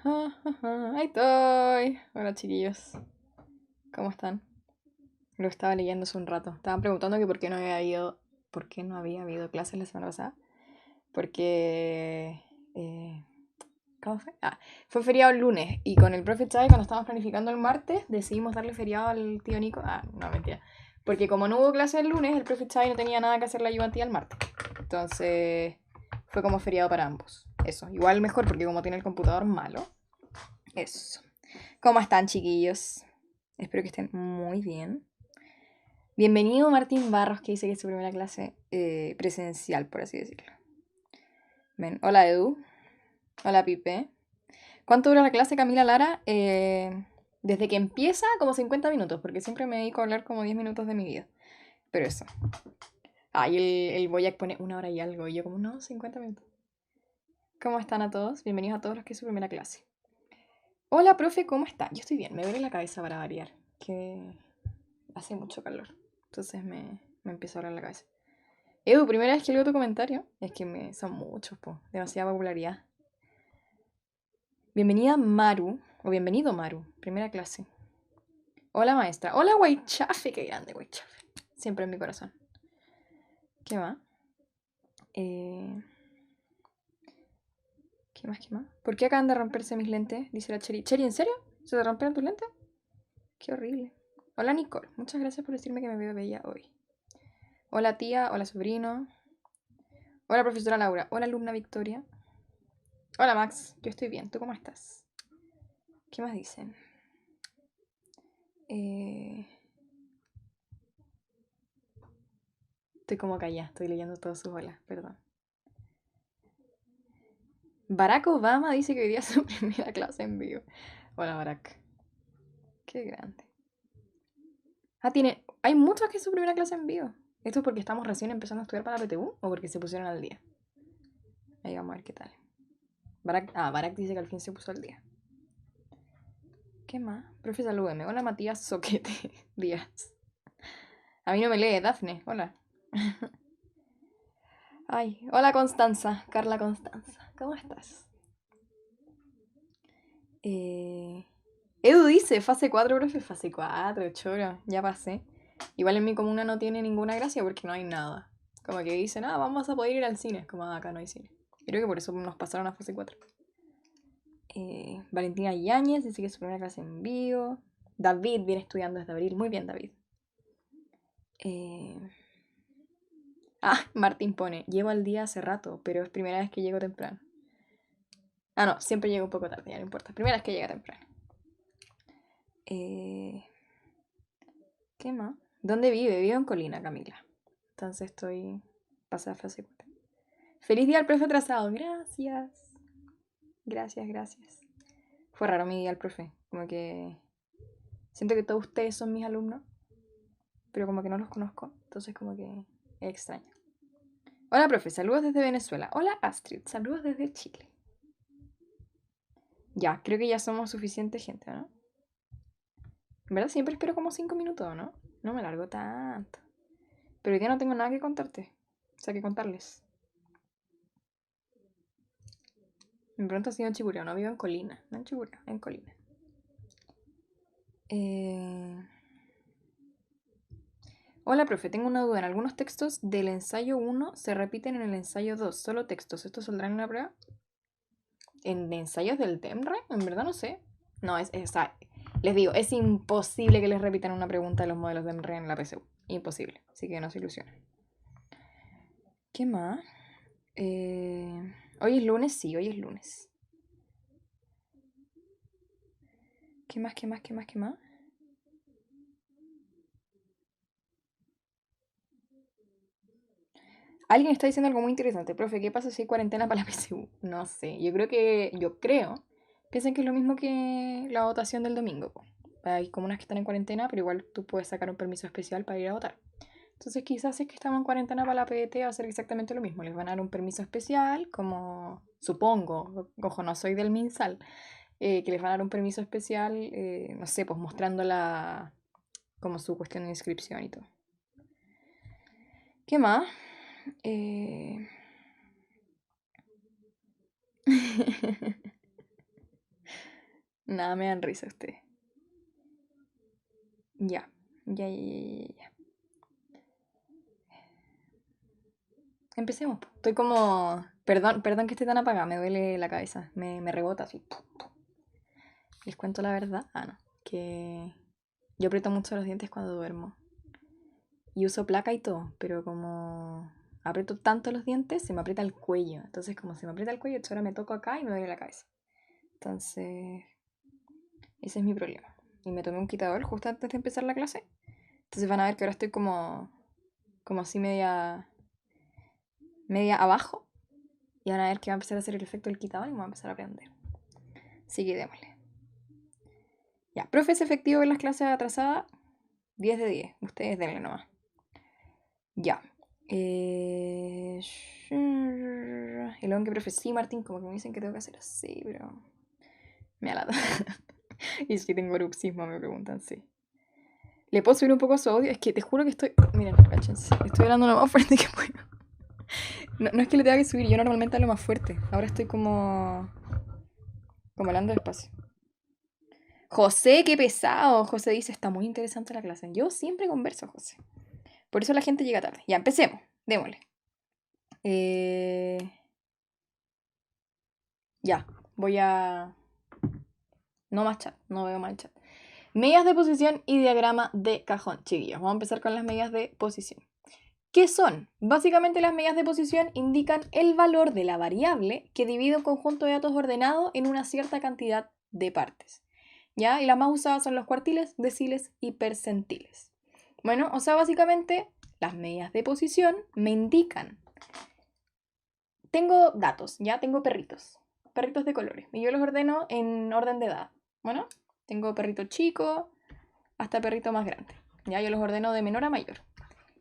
Ahí estoy. Hola chiquillos, ¿cómo están? Lo estaba leyendo hace un rato. Estaban preguntando que por qué no había habido clases la semana pasada. Porque, eh, ¿cómo fue? Fue feriado el lunes y con el profe Chai cuando estábamos planificando el martes decidimos darle feriado al tío Nico. No, mentira. Porque como no hubo clase el lunes, el profe Chai no tenía nada que hacer la ayudantía el martes. Entonces fue como feriado para ambos. Eso, igual mejor porque como tiene el computador malo. Eso. ¿Cómo están, chiquillos? Espero que estén muy bien. Bienvenido Martín Barros, que dice que es su primera clase presencial, por así decirlo. Ven. Hola Edu. Hola Pipe. ¿Cuánto dura la clase, Camila Lara? Desde que empieza, como 50 minutos, porque siempre me dedico a hablar como 10 minutos de mi vida. Pero eso. Y el Boyac pone 1 hora y algo. Y yo como, no, 50 minutos. ¿Cómo están a todos? Bienvenidos a todos los que es su primera clase. Hola, profe, ¿cómo está? Yo estoy bien, me duele la cabeza para variar. Que hace mucho calor. Entonces me empieza a doler la cabeza. Edu, primera vez que leo tu comentario. Es que son muchos, po. Demasiada popularidad. Bienvenida Maru. O bienvenido Maru. Primera clase. Hola maestra. Hola Weichafe. Qué grande Weichafe. Siempre en mi corazón. ¿Qué más? Eh, ¿Qué más? ¿Qué más? ¿Por qué acaban de romperse mis lentes? Dice la Cheri. Cheri, ¿en serio? ¿Se te rompieron tus lentes? Qué horrible. Hola Nicole. Muchas gracias por decirme que me veo bella hoy. Hola tía. Hola sobrino. Hola profesora Laura. Hola alumna Victoria. Hola Max. Yo estoy bien. ¿Tú cómo estás? ¿Qué más dicen? Estoy como callada. Estoy leyendo todos sus holas. Perdón. Barack Obama dice que hoy día es su primera clase en vivo. Hola Barack. Qué grande. Hay muchos que es su primera clase en vivo. ¿Esto es porque estamos recién empezando a estudiar para la PTU o porque se pusieron al día? Ahí vamos a ver qué tal. Barack dice que al fin se puso al día. ¿Qué más? Profe, salúdeme. Hola Matías Soquete Díaz. A mí no me lee, Dafne. Hola. Ay, hola Constanza. Carla Constanza. ¿Cómo estás? Edu dice, fase 4, profe. Fase 4, choro. Ya pasé. Igual en mi comuna no tiene ninguna gracia porque no hay nada. Como que dicen, vamos a poder ir al cine. Es como, acá no hay cine. Creo que por eso nos pasaron a fase 4. Valentina Yáñez dice que es su primera clase en vivo. David viene estudiando desde abril. Muy bien, David. Eh... Martín pone, llevo al día hace rato, pero es primera vez que llego temprano. No, siempre llego un poco tarde, ya no importa. Primera vez que llega temprano. Eh... ¿Qué más? ¿Dónde vive? Vivo en Colina, Camila. Entonces estoy pasada a fase 4. Feliz día al profe atrasado. Gracias. Gracias, gracias. Fue raro mi día al profe. Como que siento que todos ustedes son mis alumnos, pero como que no los conozco. Entonces como que es extraño. Hola, profe. Saludos desde Venezuela. Hola, Astrid. Saludos desde Chile. Ya, creo que ya somos suficiente gente, ¿no? En verdad siempre espero como 5 minutos, ¿no? No me largo tanto. Pero hoy día no tengo nada que contarte. O sea, que contarles. Me pronto ha sido en Chicureo, no vivo en Colina. No en Chicureo, en Colina. Eh... Hola, profe, tengo una duda. En algunos textos del ensayo 1 se repiten en el ensayo 2. Solo textos. ¿Esto saldrá en la prueba? ¿En ensayos del TEMRE? En verdad no sé. No, les digo, es imposible que les repitan una pregunta de los modelos de TEMRE en la PSU. Imposible. Así que no se ilusionen. ¿Qué más? Hoy es lunes, sí, hoy es lunes. ¿Qué más, qué más, qué más, qué más? Alguien está diciendo algo muy interesante. Profe, ¿qué pasa si hay cuarentena para la PSU? No sé. Yo creo. Piensen que es lo mismo que la votación del domingo, po. Hay comunas que están en cuarentena, pero igual tú puedes sacar un permiso especial para ir a votar. Entonces quizás si es que estamos en cuarentena para la PDT va a ser exactamente lo mismo. Les van a dar un permiso especial, como supongo, ojo, no soy del MinSal, que les van a dar un permiso especial, no sé, pues mostrando como su cuestión de inscripción y todo. ¿Qué más? Eh... Nada, me dan risa ustedes. Ya. Empecemos. Estoy como... Perdón que esté tan apagada, me duele la cabeza. Me rebota así. Les cuento la verdad. No. Que yo aprieto mucho los dientes cuando duermo. Y uso placa y todo, pero como aprieto tanto los dientes, se me aprieta el cuello. Entonces, como se me aprieta el cuello, ahora me toco acá y me duele la cabeza. Entonces, ese es mi problema. Y me tomé un quitador justo antes de empezar la clase. Entonces van a ver que ahora estoy como así media abajo. Y van a ver que va a empezar a hacer el efecto del quitador y me va a empezar a aprender. Así que démosle. Ya, profes efectivo en las clases atrasadas, 10 de 10. Ustedes denle nomás. Ya. Y luego que profe, sí, Martín, como que me dicen que tengo que hacer así, pero me alata. Y si tengo bruxismo, me preguntan, sí. ¿Le puedo subir un poco a su audio? Es que te juro que estoy... Miren, cáchense. Estoy hablando lo más fuerte que puedo. No es que le tenga que subir, yo normalmente hablo más fuerte. Ahora estoy como hablando despacio. José, qué pesado. José dice, está muy interesante la clase. Yo siempre converso, José. Por eso la gente llega tarde. Ya, empecemos. Démosle. Ya, voy a... No más chat, no veo más chat. Medidas de posición y diagrama de cajón, chiquillos. Vamos a empezar con las medidas de posición. ¿Qué son? Básicamente las medidas de posición indican el valor de la variable que divide un conjunto de datos ordenado en una cierta cantidad de partes. ¿Ya? Y las más usadas son los cuartiles, deciles y percentiles. Bueno, o sea, básicamente las medidas de posición me indican. Tengo datos, ¿ya? Tengo perritos de colores. Y yo los ordeno en orden de edad. Bueno, tengo perrito chico hasta perrito más grande. Ya, yo los ordeno de menor a mayor.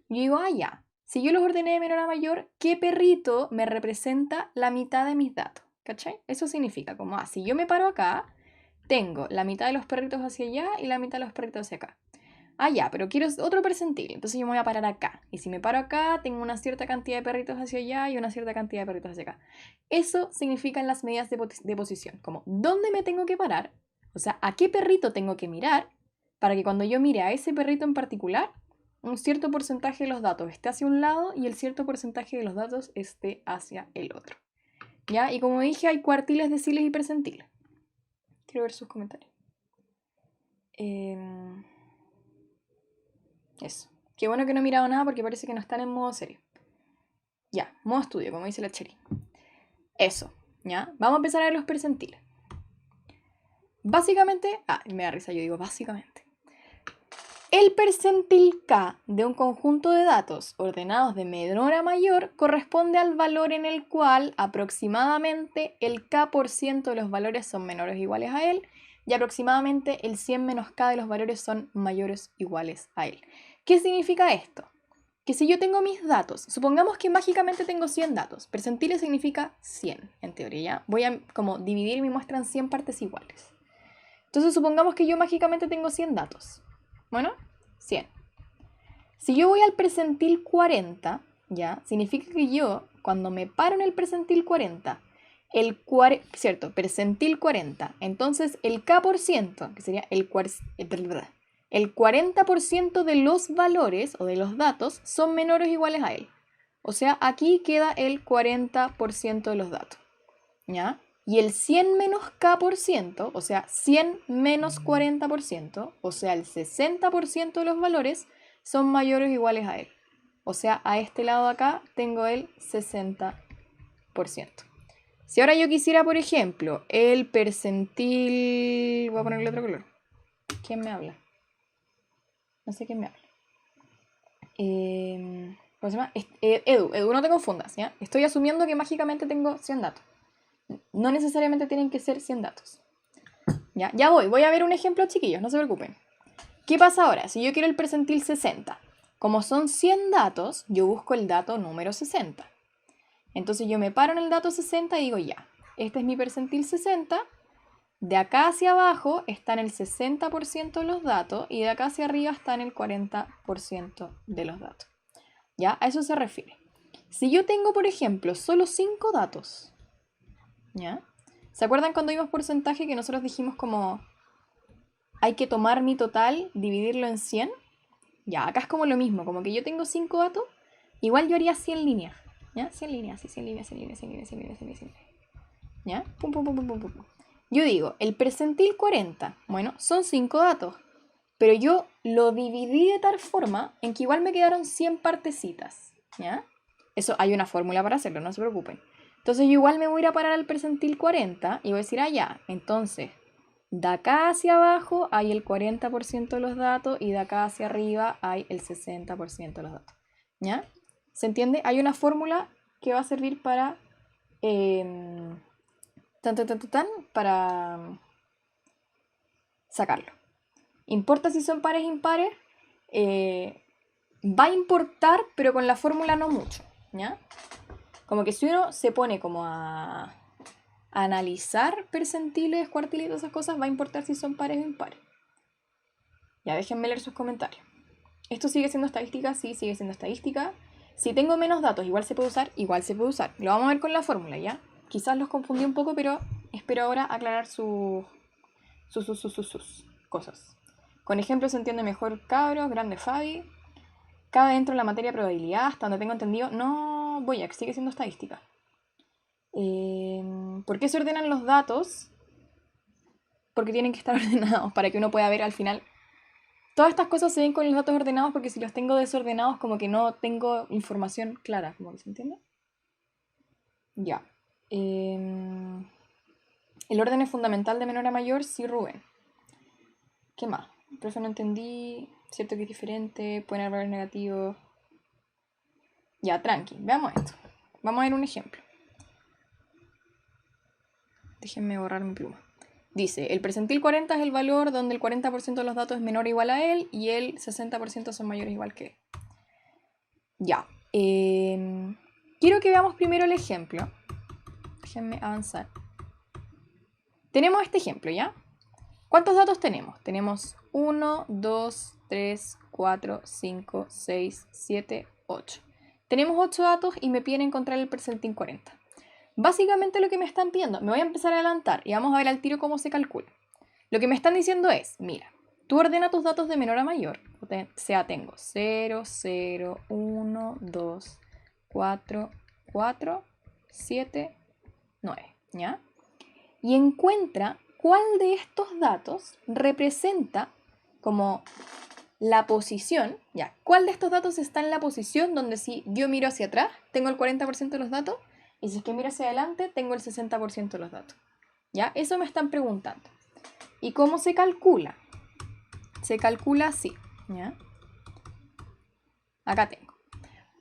Yo digo, ya. Si yo los ordené de menor a mayor, ¿qué perrito me representa la mitad de mis datos? ¿Cachai? Eso significa como, si yo me paro acá, tengo la mitad de los perritos hacia allá y la mitad de los perritos hacia acá. Ya, pero quiero otro percentil, entonces yo me voy a parar acá. Y si me paro acá, tengo una cierta cantidad de perritos hacia allá y una cierta cantidad de perritos hacia acá. Eso significan las medidas de posición, como dónde me tengo que parar, o sea, a qué perrito tengo que mirar, para que cuando yo mire a ese perrito en particular, un cierto porcentaje de los datos esté hacia un lado y el cierto porcentaje de los datos esté hacia el otro. ¿Ya? Y como dije, hay cuartiles, deciles y percentiles. Quiero ver sus comentarios. Eso. Qué bueno que no he mirado nada porque parece que no están en modo serio. Ya, modo estudio, como dice la Cheri. Eso, ¿ya? Vamos a empezar a ver los percentiles. Básicamente, me da risa, yo digo básicamente. El percentil K de un conjunto de datos ordenados de menor a mayor corresponde al valor en el cual aproximadamente el K% de los valores son menores o iguales a él y aproximadamente el 100 menos K de los valores son mayores o iguales a él. ¿Qué significa esto? Que si yo tengo mis datos, supongamos que mágicamente tengo 100 datos, percentiles significa 100 en teoría, voy a como dividir mi muestra en 100 partes iguales. Entonces supongamos que yo mágicamente tengo 100 datos. Bueno, 100. Si yo voy al percentil 40, ¿ya? Significa que yo, cuando me paro en el percentil 40, ¿cierto? Percentil 40, entonces el K%, que sería el 40% de los valores o de los datos son menores o iguales a él. O sea, aquí queda el 40% de los datos, ¿ya? Y el 100 menos K%, o sea, 100 menos 40%, o sea, el 60% de los valores son mayores o iguales a él. O sea, a este lado de acá tengo el 60%. Si ahora yo quisiera, por ejemplo, el percentil... Voy a ponerle otro color. ¿Quién me habla? No sé quién me habla. ¿Cómo se llama? Edu, no te confundas, ¿ya? Estoy asumiendo que mágicamente tengo 100 datos. No necesariamente tienen que ser 100 datos. Ya voy a ver un ejemplo, chiquillos, no se preocupen. ¿Qué pasa ahora? Si yo quiero el percentil 60, como son 100 datos, yo busco el dato número 60. Entonces yo me paro en el dato 60 y digo ya, este es mi percentil 60, de acá hacia abajo están el 60% de los datos y de acá hacia arriba están el 40% de los datos. ¿Ya? A eso se refiere. Si yo tengo, por ejemplo, solo 5 datos, ¿ya? ¿Se acuerdan cuando vimos porcentaje que nosotros dijimos como hay que tomar mi total, dividirlo en 100? Ya, acá es como lo mismo, como que yo tengo 5 datos, igual yo haría 100 líneas, ¿ya? 100 líneas, sí, 100 líneas, 100 líneas, 100 líneas, 100 líneas, 100 líneas, 100 líneas, ¿ya? Pum, pum, pum, pum, pum, pum. Yo digo, el percentil 40, bueno, son 5 datos, pero yo lo dividí de tal forma en que igual me quedaron 100 partecitas, ¿ya? Eso, hay una fórmula para hacerlo, no se preocupen. Entonces yo igual me voy a ir a parar al percentil 40 y voy a decir, ah, ya, entonces, de acá hacia abajo hay el 40% de los datos y de acá hacia arriba hay el 60% de los datos, ¿ya? ¿Se entiende? Hay una fórmula que va a servir para... para sacarlo. Importa si son pares o impares. Va a importar, pero con la fórmula no mucho, ¿ya? Como que si uno se pone como a analizar percentiles, cuartiles, esas cosas, va a importar si son pares o impares. Ya, déjenme leer sus comentarios. ¿Esto sigue siendo estadística? Sí, sigue siendo estadística. Si tengo menos datos, igual se puede usar, igual se puede usar. Lo vamos a ver con la fórmula, ¿ya? Quizás los confundí un poco, pero espero ahora aclarar sus cosas. Con ejemplos se entiende mejor cabros, grande Fabi. Cabe dentro de la materia de probabilidad, hasta donde tengo entendido. No, voy a que sigue siendo estadística. ¿Por qué se ordenan los datos? Porque tienen que estar ordenados para que uno pueda ver al final. Todas estas cosas se ven con los datos ordenados porque si los tengo desordenados como que no tengo información clara, como que se entiende. Ya. El orden es fundamental de menor a mayor, sí, Rubén. ¿Qué más? Profe, no entendí. Cierto que es diferente, pueden haber valores negativos. Ya, tranqui, veamos esto. Vamos a ver un ejemplo. Déjenme borrar mi pluma. Dice, el percentil 40 es el valor donde el 40% de los datos es menor o igual a él y el 60% son mayores o igual que él. Ya. Quiero que veamos primero el ejemplo. Déjenme avanzar. Tenemos este ejemplo, ¿ya? ¿Cuántos datos tenemos? Tenemos 1, 2, 3, 4, 5, 6, 7, 8. Tenemos 8 datos y me piden encontrar el percentil 40. Básicamente lo que me están pidiendo, me voy a empezar a adelantar y vamos a ver al tiro cómo se calcula. Lo que me están diciendo es, mira, tú ordena tus datos de menor a mayor. O sea, tengo 0, 0, 1, 2, 4, 4, 7, 9, ¿ya? Y encuentra cuál de estos datos representa como la posición, ¿ya? ¿Cuál de estos datos está en la posición donde si yo miro hacia atrás, tengo el 40% de los datos? Y si es que miro hacia adelante, tengo el 60% de los datos. ¿Ya? Eso me están preguntando. ¿Y cómo se calcula? Se calcula así, ¿ya? Acá tengo.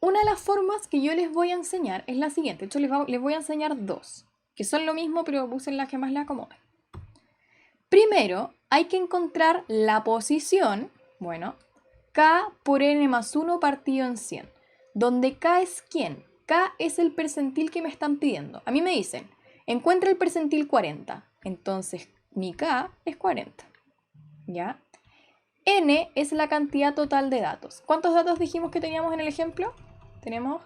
Una de las formas que yo les voy a enseñar es la siguiente. De hecho, les voy a enseñar dos, que son lo mismo, pero usen las que más les acomoden. Primero, hay que encontrar la posición, bueno, K por N más 1 partido en 100, donde K es ¿quién? K es el percentil que me están pidiendo. A mí me dicen, encuentra el percentil 40. Entonces, mi K es 40. ¿Ya? N es la cantidad total de datos. ¿Cuántos datos dijimos que teníamos en el ejemplo? Tenemos,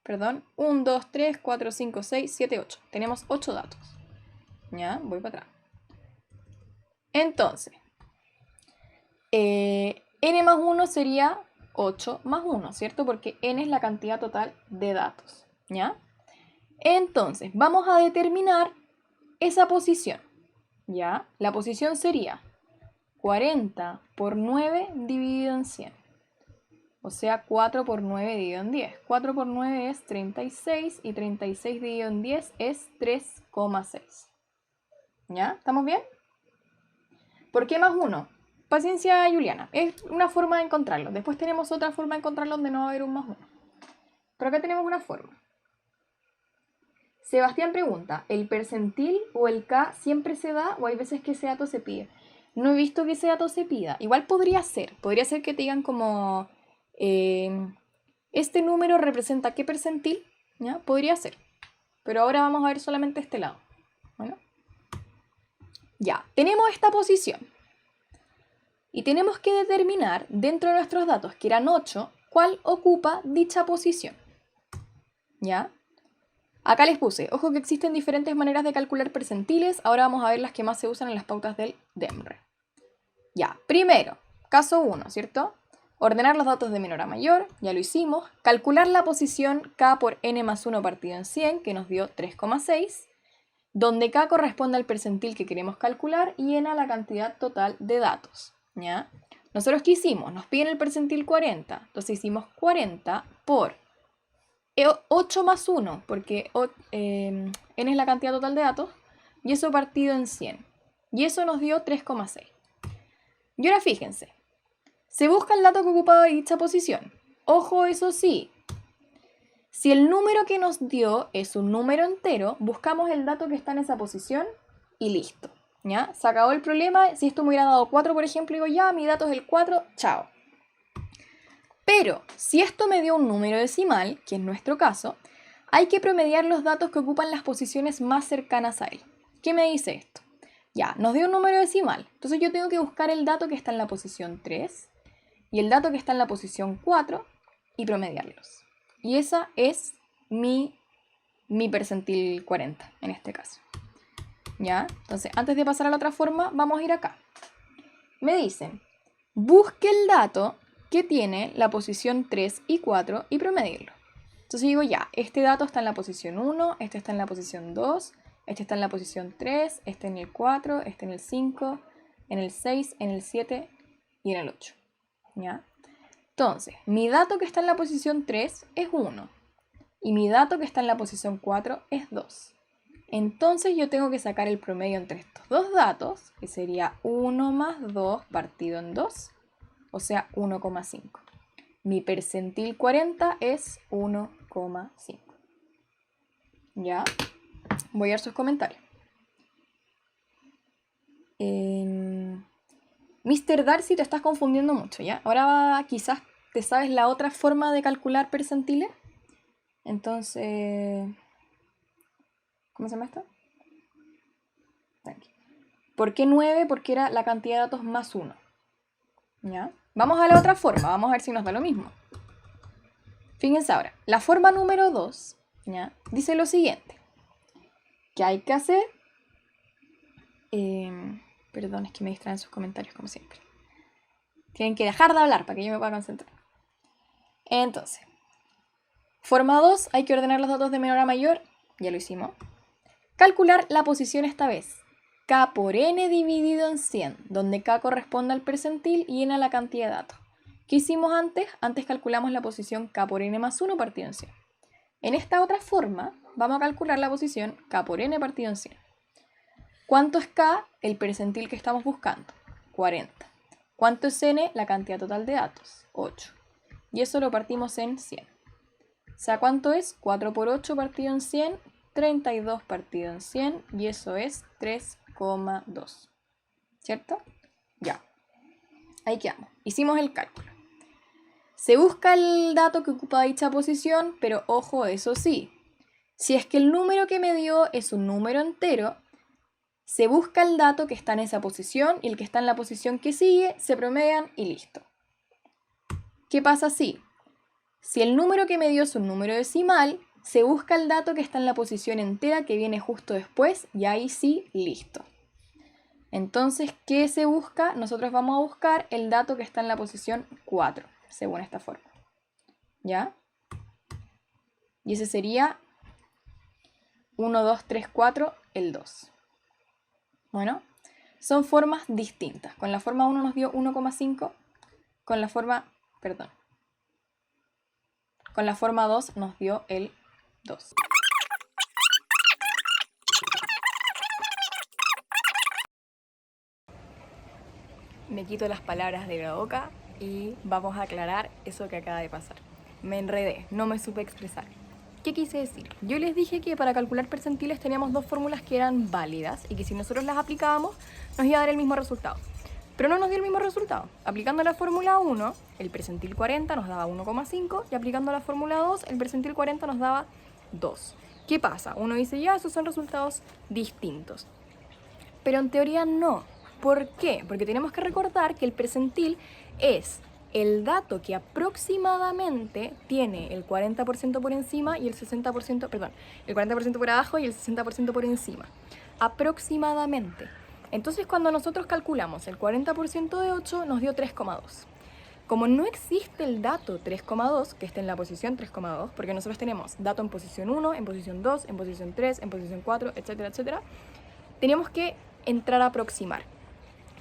1, 2, 3, 4, 5, 6, 7, 8. Tenemos 8 datos. ¿Ya? Voy para atrás. Entonces, N más 1 sería 8 más 1, ¿cierto? Porque N es la cantidad total de datos, ¿ya? Entonces, vamos a determinar esa posición, ¿ya? La posición sería 40 por 9 dividido en 100. O sea, 4 por 9 dividido en 10. 4 por 9 es 36 y 36 dividido en 10 es 3,6. ¿Ya? ¿Estamos bien? ¿Por qué más 1? Paciencia, Juliana. Es una forma de encontrarlo. Después tenemos otra forma de encontrarlo donde no va a haber un más 1. Pero acá tenemos una forma. Sebastián pregunta, ¿el percentil o el K siempre se da o hay veces que ese dato se pide? No he visto que ese dato se pida. Igual podría ser que te digan como, este número representa qué percentil, ¿ya? Podría ser. Pero ahora vamos a ver solamente este lado. Bueno. Ya, tenemos esta posición. Y tenemos que determinar dentro de nuestros datos, que eran 8, cuál ocupa dicha posición. ¿Ya? Acá les puse, ojo que existen diferentes maneras de calcular percentiles, ahora vamos a ver las que más se usan en las pautas del DEMRE. Ya, primero, caso 1, ¿cierto? Ordenar los datos de menor a mayor, ya lo hicimos. Calcular la posición k por n más 1 partido en 100, que nos dio 3,6, donde k corresponde al percentil que queremos calcular y n a la cantidad total de datos, ¿ya? Nosotros, ¿qué hicimos? Nos piden el percentil 40, entonces hicimos 40 por 8 más 1, porque n es la cantidad total de datos, y eso partido en 100. Y eso nos dio 3,6. Y ahora fíjense, se busca el dato que ocupaba dicha posición. Ojo, eso sí, si el número que nos dio es un número entero, buscamos el dato que está en esa posición y listo, ¿ya? Se acabó el problema. Si esto me hubiera dado 4, por ejemplo, digo, ya, mi dato es el 4, chao. Pero si esto me dio un número decimal, que es nuestro caso, hay que promediar los datos que ocupan las posiciones más cercanas a él. ¿Qué me dice esto? Ya, nos dio un número decimal, entonces yo tengo que buscar el dato que está en la posición 3 y el dato que está en la posición 4 y promediarlos. Y esa es mi percentil 40 en este caso. ¿Ya? Entonces, antes de pasar a la otra forma, vamos a ir acá. Me dicen, busque el dato que tiene la posición 3 y 4 y promedierlo. Entonces digo, ya, este dato está en la posición 1, este está en la posición 2, este está en la posición 3, este en el 4, este en el 5, en el 6, en el 7 y en el 8. ¿Ya? Entonces, mi dato que está en la posición 3 es 1 y mi dato que está en la posición 4 es 2. Entonces yo tengo que sacar el promedio entre estos dos datos, que sería 1 más 2 partido en 2, o sea 1,5. Mi percentil 40 es 1,5. ¿Ya? Voy a ver sus comentarios. Mr. Darcy, te estás confundiendo mucho, ¿ya? Ahora quizás te sabes la otra forma de calcular percentiles. Entonces, ¿cómo se llama esto? Aquí. ¿Por qué 9? Porque era la cantidad de datos más 1. ¿Ya? Vamos a la otra forma, vamos a ver si nos da lo mismo. Fíjense ahora, la forma número 2, ¿ya? Dice lo siguiente. ¿Qué hay que hacer? Perdón, es que me distraen sus comentarios como siempre. Tienen que dejar de hablar para que yo me pueda concentrar. Entonces, forma 2, hay que ordenar los datos de menor a mayor. Ya lo hicimos. Calcular la posición esta vez. K por n dividido en 100, donde K corresponde al percentil y n a la cantidad de datos. ¿Qué hicimos antes? Antes calculamos la posición K por n más 1 partido en 100. En esta otra forma, vamos a calcular la posición K por n partido en 100. ¿Cuánto es K? El percentil que estamos buscando, 40. ¿Cuánto es n? La cantidad total de datos, 8. Y eso lo partimos en 100. O sea, ¿cuánto es? 4 por 8 partido en 100, 32 partido en 100, y eso es 3,2. ¿Cierto? Ya. Ahí quedamos. Hicimos el cálculo. Se busca el dato que ocupa dicha posición, pero ojo, eso sí. Si es que el número que me dio es un número entero, se busca el dato que está en esa posición y el que está en la posición que sigue, se promedian y listo. ¿Qué pasa si? Si el número que me dio es un número decimal, se busca el dato que está en la posición entera que viene justo después y ahí sí, listo. Entonces, ¿qué se busca? Nosotros vamos a buscar el dato que está en la posición 4, según esta forma. ¿Ya? Y ese sería 1, 2, 3, 4, el 2. Bueno, son formas distintas. Con la forma 1 nos dio 1,5, con la forma 2 nos dio el 2. Me quito las palabras de la boca y vamos a aclarar eso que acaba de pasar. Me enredé, no me supe expresar. ¿Qué quise decir? Yo les dije que para calcular percentiles teníamos dos fórmulas que eran válidas y que si nosotros las aplicábamos nos iba a dar el mismo resultado. Pero no nos dio el mismo resultado. Aplicando la fórmula 1, el percentil 40 nos daba 1,5 y aplicando la fórmula 2, el percentil 40 nos daba 2. ¿Qué pasa? Uno dice, ya, esos son resultados distintos. Pero en teoría no. ¿Por qué? Porque tenemos que recordar que el percentil es el dato que aproximadamente tiene el 40% por encima y el 60%, perdón, el 40% por abajo y el 60% por encima. Aproximadamente. Entonces cuando nosotros calculamos el 40% de 8 nos dio 3,2. Como no existe el dato 3,2, que esté en la posición 3,2, porque nosotros tenemos dato en posición 1, en posición 2, en posición 3, en posición 4, etcétera, etcétera, teníamos que entrar a aproximar.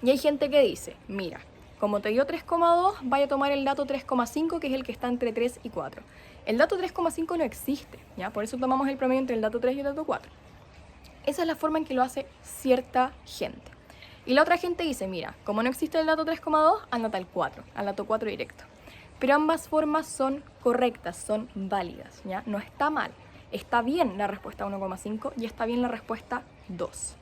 Y hay gente que dice, mira, como te dio 3,2, vaya a tomar el dato 3,5, que es el que está entre 3 y 4. El dato 3,5 no existe, ¿ya? Por eso tomamos el promedio entre el dato 3 y el dato 4. Esa es la forma en que lo hace cierta gente. Y la otra gente dice, mira, como no existe el dato 3,2, anota el 4, al dato 4 directo. Pero ambas formas son correctas, son válidas, ¿ya? No está mal. Está bien la respuesta 1,5 y está bien la respuesta 2.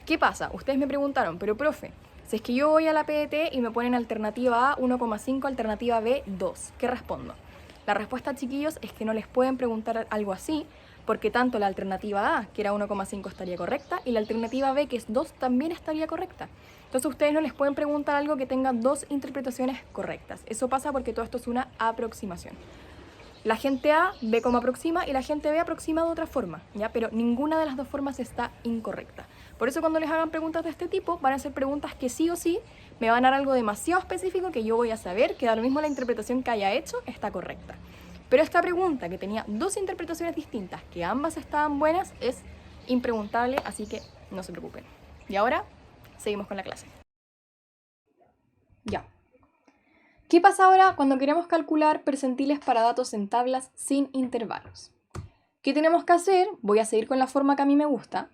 ¿Qué pasa? Ustedes me preguntaron, pero profe, si es que yo voy a la PDT y me ponen alternativa A 1,5, alternativa B 2, ¿qué respondo? La respuesta, chiquillos, es que no les pueden preguntar algo así, porque tanto la alternativa A, que era 1,5, estaría correcta, y la alternativa B, que es 2, también estaría correcta. Entonces ustedes no les pueden preguntar algo que tenga dos interpretaciones correctas. Eso pasa porque todo esto es una aproximación. La gente A ve cómo aproxima y la gente B aproxima de otra forma, ¿ya? Pero ninguna de las dos formas está incorrecta. Por eso cuando les hagan preguntas de este tipo, van a ser preguntas que sí o sí me van a dar algo demasiado específico que yo voy a saber que da lo mismo la interpretación que haya hecho está correcta. Pero esta pregunta, que tenía dos interpretaciones distintas, que ambas estaban buenas, es impreguntable, así que no se preocupen. Y ahora, seguimos con la clase. Ya. ¿Qué pasa ahora cuando queremos calcular percentiles para datos en tablas sin intervalos? ¿Qué tenemos que hacer? Voy a seguir con la forma que a mí me gusta.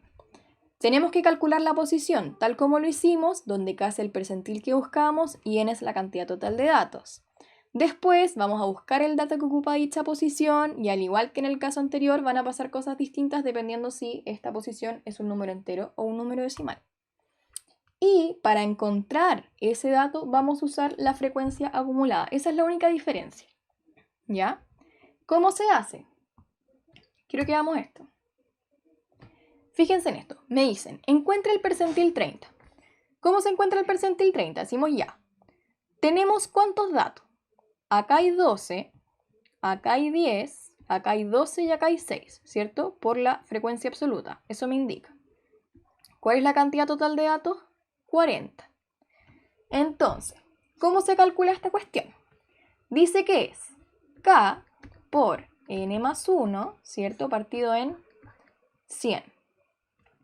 Tenemos que calcular la posición, tal como lo hicimos, donde K es el percentil que buscamos y N es la cantidad total de datos. Después vamos a buscar el dato que ocupa dicha posición y al igual que en el caso anterior van a pasar cosas distintas dependiendo si esta posición es un número entero o un número decimal. Y para encontrar ese dato vamos a usar la frecuencia acumulada. Esa es la única diferencia. ¿Ya? ¿Cómo se hace? Quiero que hagamos esto. Fíjense en esto. Me dicen, encuentra el percentil 30. ¿Cómo se encuentra el percentil 30? Decimos ya. Tenemos ¿cuántos datos? Acá hay 12, acá hay 10, acá hay 12 y acá hay 6, ¿cierto? Por la frecuencia absoluta. Eso me indica. ¿Cuál es la cantidad total de datos? 40. Entonces, ¿cómo se calcula esta cuestión? Dice que es K por N más 1, ¿cierto? Partido en 100.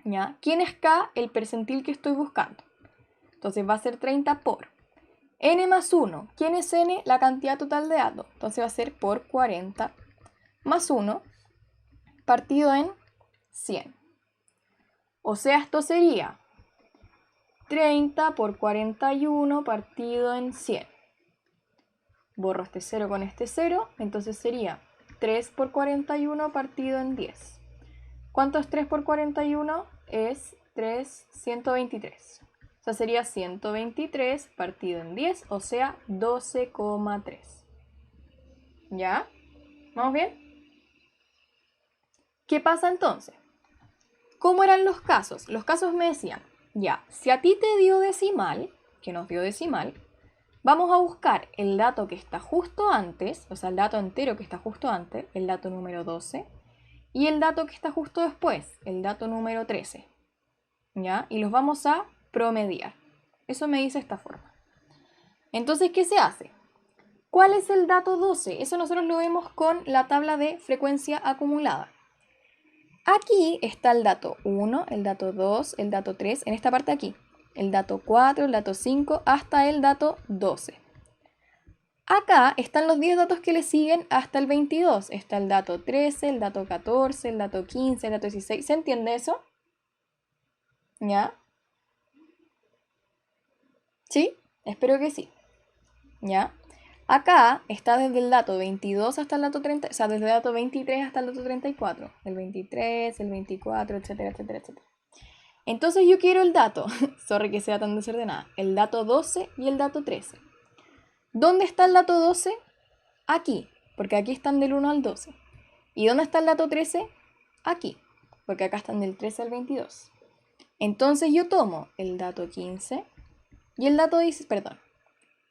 ¿Ya? ¿Quién es K? El percentil que estoy buscando. Entonces va a ser 30 por N más 1. ¿Quién es N? La cantidad total de datos. Entonces va a ser por 40 más 1 partido en 100. O sea, esto sería 30 por 41 partido en 100. Borro este 0 con este 0, entonces sería 3 por 41 partido en 10. ¿Cuánto es 3 por 41? Es 123. O sea, sería 123 partido en 10, o sea, 12,3. ¿Ya? ¿Vamos bien? ¿Qué pasa entonces? ¿Cómo eran los casos? Los casos me decían, ya, si a ti te dio decimal, que nos dio decimal, vamos a buscar el dato que está justo antes, o sea, el dato entero que está justo antes, el dato número 12, y el dato que está justo después, el dato número 13. ¿Ya? Y los vamos a promediar. Eso me dice esta forma. Entonces, ¿qué se hace? ¿Cuál es el dato 12? Eso nosotros lo vemos con la tabla de frecuencia acumulada. Aquí está el dato 1, el dato 2, el dato 3, en esta parte aquí. El dato 4, el dato 5, hasta el dato 12. Acá están los 10 datos que le siguen hasta el 22. Está el dato 13, el dato 14, el dato 15, el dato 16. ¿Se entiende eso? ¿Ya? ¿Sí? Espero que sí. ¿Ya? Acá está desde el dato 22 hasta el dato 30, o sea, desde el dato 23 hasta el dato 34. El 23, el 24, etcétera, etcétera, etcétera. Entonces yo quiero el dato, sorry que sea tan desordenada, el dato 12 y el dato 13. ¿Dónde está el dato 12? Aquí, porque aquí están del 1 al 12. ¿Y dónde está el dato 13? Aquí, porque acá están del 13 al 22. Entonces yo tomo el dato 15 y el dato 10, perdón.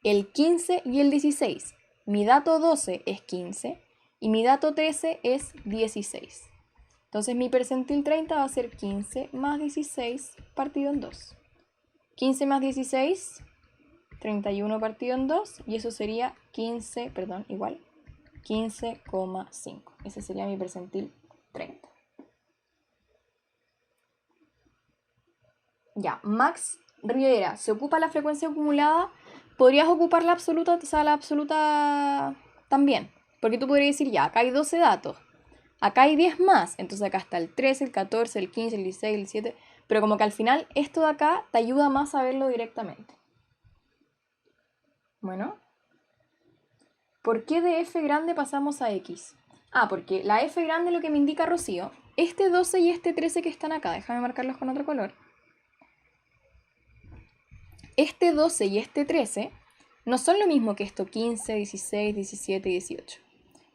el 15 y el 16. Mi dato 12 es 15 y mi dato 13 es 16. Entonces mi percentil 30 va a ser 15 más 16 partido en 2. 15 más 16, 31 partido en 2, y eso sería 15, perdón, igual, 15,5. Ese sería mi percentil 30. Ya, Max Rivera, ¿se ocupa la frecuencia acumulada? Podrías ocupar la absoluta, o sea, la absoluta también. Porque tú podrías decir, ya, acá hay 12 datos. Acá hay 10 más. Entonces acá está el 13, el 14, el 15, el 16, el 17. Pero como que al final esto de acá te ayuda más a verlo directamente. Bueno. ¿Por qué de f grande pasamos a x? Ah, porque la f grande lo que me indica Rocío, este 12 y este 13 que están acá, déjame marcarlos con otro color. Este 12 y este 13 no son lo mismo que esto 15, 16, 17 y 18.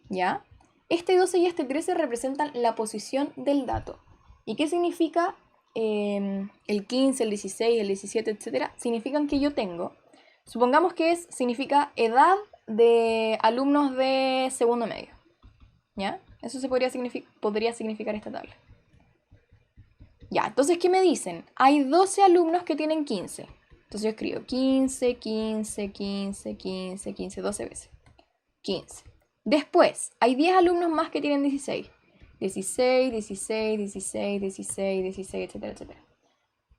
¿Ya? Este 12 y este 13 representan la posición del dato. ¿Y qué significa el 15, el 16, el 17, etcétera? Significan que yo tengo, supongamos que significa edad de alumnos de segundo medio. ¿Ya? Eso podría significar esta tabla. Ya, entonces, ¿qué me dicen? Hay 12 alumnos que tienen 15. Entonces yo escribo 15, 15, 15, 15, 15, 12 veces. 15. Después, hay 10 alumnos más que tienen 16. 16, 16, 16, 16, 16, etcétera, etcétera.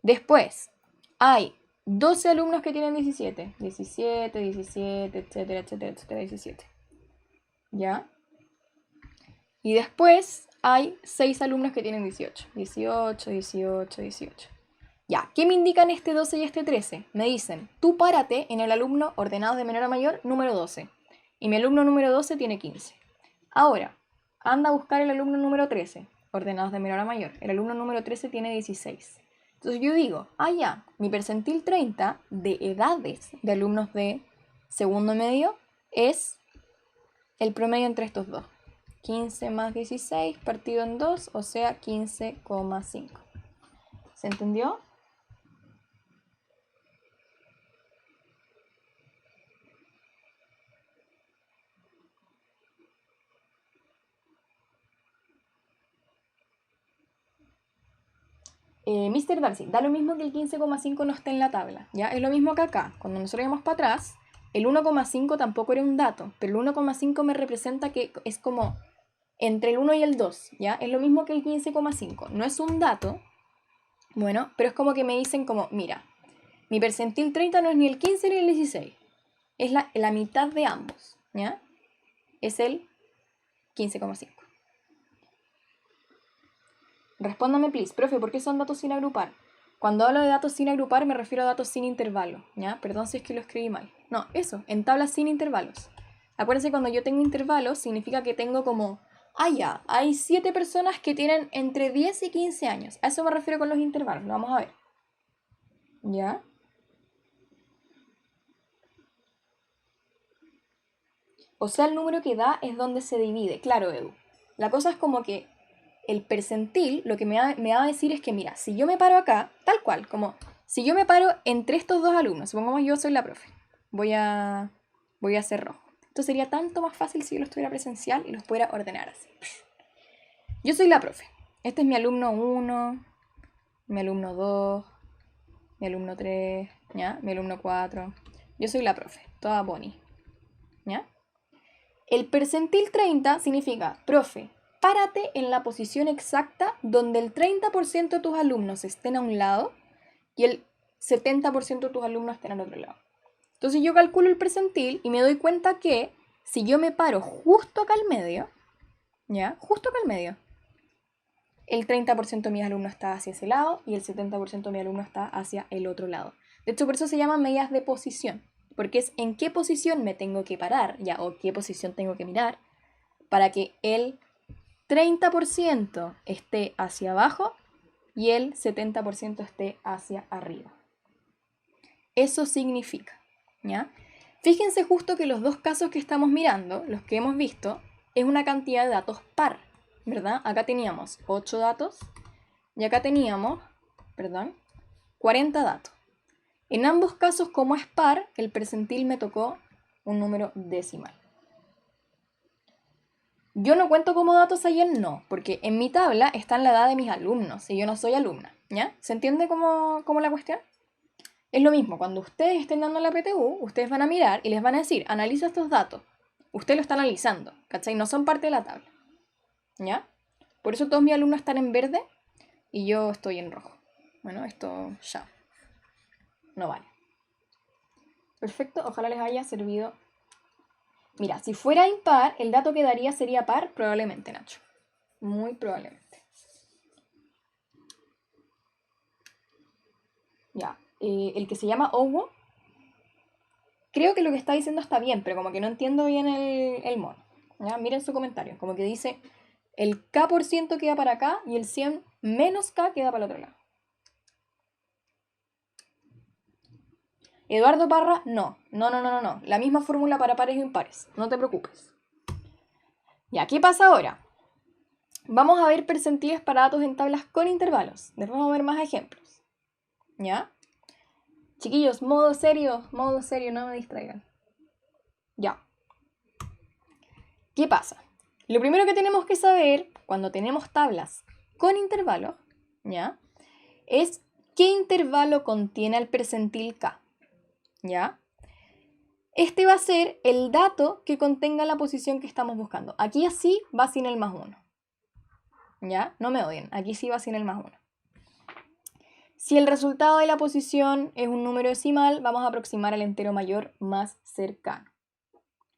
Después, hay 12 alumnos que tienen 17. 17, 17, etcétera, etcétera, etcétera, 17. ¿Ya? Y después hay 6 alumnos que tienen 18. 18, 18, 18. Ya, ¿qué me indican este 12 y este 13? Me dicen, tú párate en el alumno ordenados de menor a mayor número 12. Y mi alumno número 12 tiene 15. Ahora, anda a buscar el alumno número 13, ordenados de menor a mayor. El alumno número 13 tiene 16. Entonces yo digo, ya, mi percentil 30 de edades de alumnos de segundo medio es el promedio entre estos dos. 15 más 16 partido en 2, o sea 15,5. ¿Se entendió? Mr. Darcy, da lo mismo que el 15,5 no esté en la tabla, ¿ya? Es lo mismo que acá. Cuando nosotros íbamos para atrás, el 1,5 tampoco era un dato, pero el 1,5 me representa que es como entre el 1 y el 2, ¿ya? Es lo mismo que el 15,5. No es un dato, bueno, pero es como que me dicen como, mira, mi percentil 30 no es ni el 15 ni el 16. Es la mitad de ambos, ¿ya? Es el 15,5. Respóndame, please. Profe, ¿por qué son datos sin agrupar? Cuando hablo de datos sin agrupar me refiero a datos sin intervalo, ¿ya? Perdón si es que lo escribí mal. No, eso, en tablas sin intervalos. Acuérdense, cuando yo tengo intervalos significa que tengo como, ya, hay 7 personas que tienen entre 10 y 15 años. A eso me refiero con los intervalos, lo vamos a ver. ¿Ya? O sea, el número que da es donde se divide. Claro, Edu. La cosa es como que el percentil lo que me va a decir es que, mira, si yo me paro acá, tal cual, como si yo me paro entre estos dos alumnos, supongamos yo soy la profe, voy a hacer rojo. Esto sería tanto más fácil si yo lo estuviera presencial y los pudiera ordenar así. Yo soy la profe. Este es mi alumno 1, mi alumno 2, mi alumno 3, ¿ya? Mi alumno 4. Yo soy la profe, toda Bonnie, ¿ya? El percentil 30 significa, profe, párate en la posición exacta donde el 30% de tus alumnos estén a un lado y el 70% de tus alumnos estén al otro lado. Entonces yo calculo el percentil y me doy cuenta que si yo me paro justo acá al medio, ¿ya? Justo acá al medio, el 30% de mis alumnos está hacia ese lado y el 70% de mis alumnos está hacia el otro lado. De hecho, por eso se llaman medidas de posición, porque es en qué posición me tengo que parar, ya, o qué posición tengo que mirar, para que el 30% esté hacia abajo y el 70% esté hacia arriba. Eso significa, ¿ya? Fíjense justo que los dos casos que estamos mirando, los que hemos visto, es una cantidad de datos par, ¿verdad? Acá teníamos 8 datos y acá teníamos, 40 datos. En ambos casos, como es par, el percentil me tocó un número decimal. Yo no cuento como datos ayer, no, porque en mi tabla está la edad de mis alumnos y yo no soy alumna, ¿ya? ¿Se entiende cómo la cuestión? Es lo mismo, cuando ustedes estén dando la PTU, ustedes van a mirar y les van a decir, analiza estos datos. Usted lo está analizando, ¿cachai? No son parte de la tabla, ¿ya? Por eso todos mis alumnos están en verde y yo estoy en rojo. Bueno, esto ya no vale. Perfecto, ojalá les haya servido. Mira, si fuera impar, el dato que daría sería par, probablemente, Nacho. Muy probablemente. Ya, el que se llama Owo, creo que lo que está diciendo está bien, pero como que no entiendo bien el mono. ¿Ya? Miren su comentario, como que dice el K% queda para acá y el 100 menos K queda para el otro lado. Eduardo Parra, no. La misma fórmula para pares y impares, no te preocupes. Ya, ¿qué pasa ahora? Vamos a ver percentiles para datos en tablas con intervalos. Después vamos a ver más ejemplos. ¿Ya? Chiquillos, modo serio, no me distraigan. Ya. ¿Qué pasa? Lo primero que tenemos que saber cuando tenemos tablas con intervalos, ¿ya? Es qué intervalo contiene el percentil K, ¿ya? Este va a ser el dato que contenga la posición que estamos buscando. Aquí así va sin el más 1, ¿ya? No me odien, aquí sí va sin el más 1. Si el resultado de la posición es un número decimal, vamos a aproximar al entero mayor más cercano.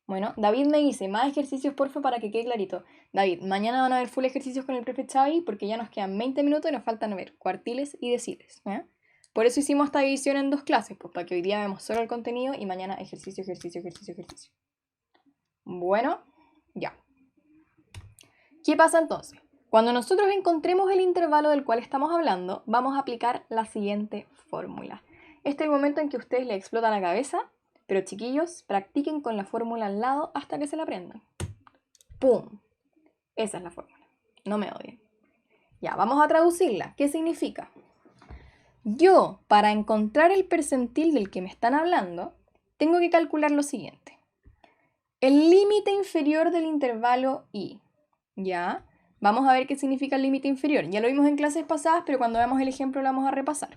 Bueno, David me dice, más ejercicios porfa para que quede clarito. David, mañana van a haber full ejercicios con el profe Xavi porque ya nos quedan 20 minutos y nos faltan ver cuartiles y deciles. ¿Eh? Por eso hicimos esta división en 2 clases, pues para que hoy día vemos solo el contenido y mañana ejercicio. Bueno, ya. ¿Qué pasa entonces? Cuando nosotros encontremos el intervalo del cual estamos hablando, vamos a aplicar la siguiente fórmula. Este es el momento en que a ustedes les explota la cabeza, pero chiquillos, practiquen con la fórmula al lado hasta que se la aprendan. ¡Pum! Esa es la fórmula. No me odien. Ya, vamos a traducirla. ¿Qué significa? Yo, para encontrar el percentil del que me están hablando, tengo que calcular lo siguiente. El límite inferior del intervalo I. ¿Ya? Vamos a ver qué significa el límite inferior. Ya lo vimos en clases pasadas, pero cuando veamos el ejemplo lo vamos a repasar.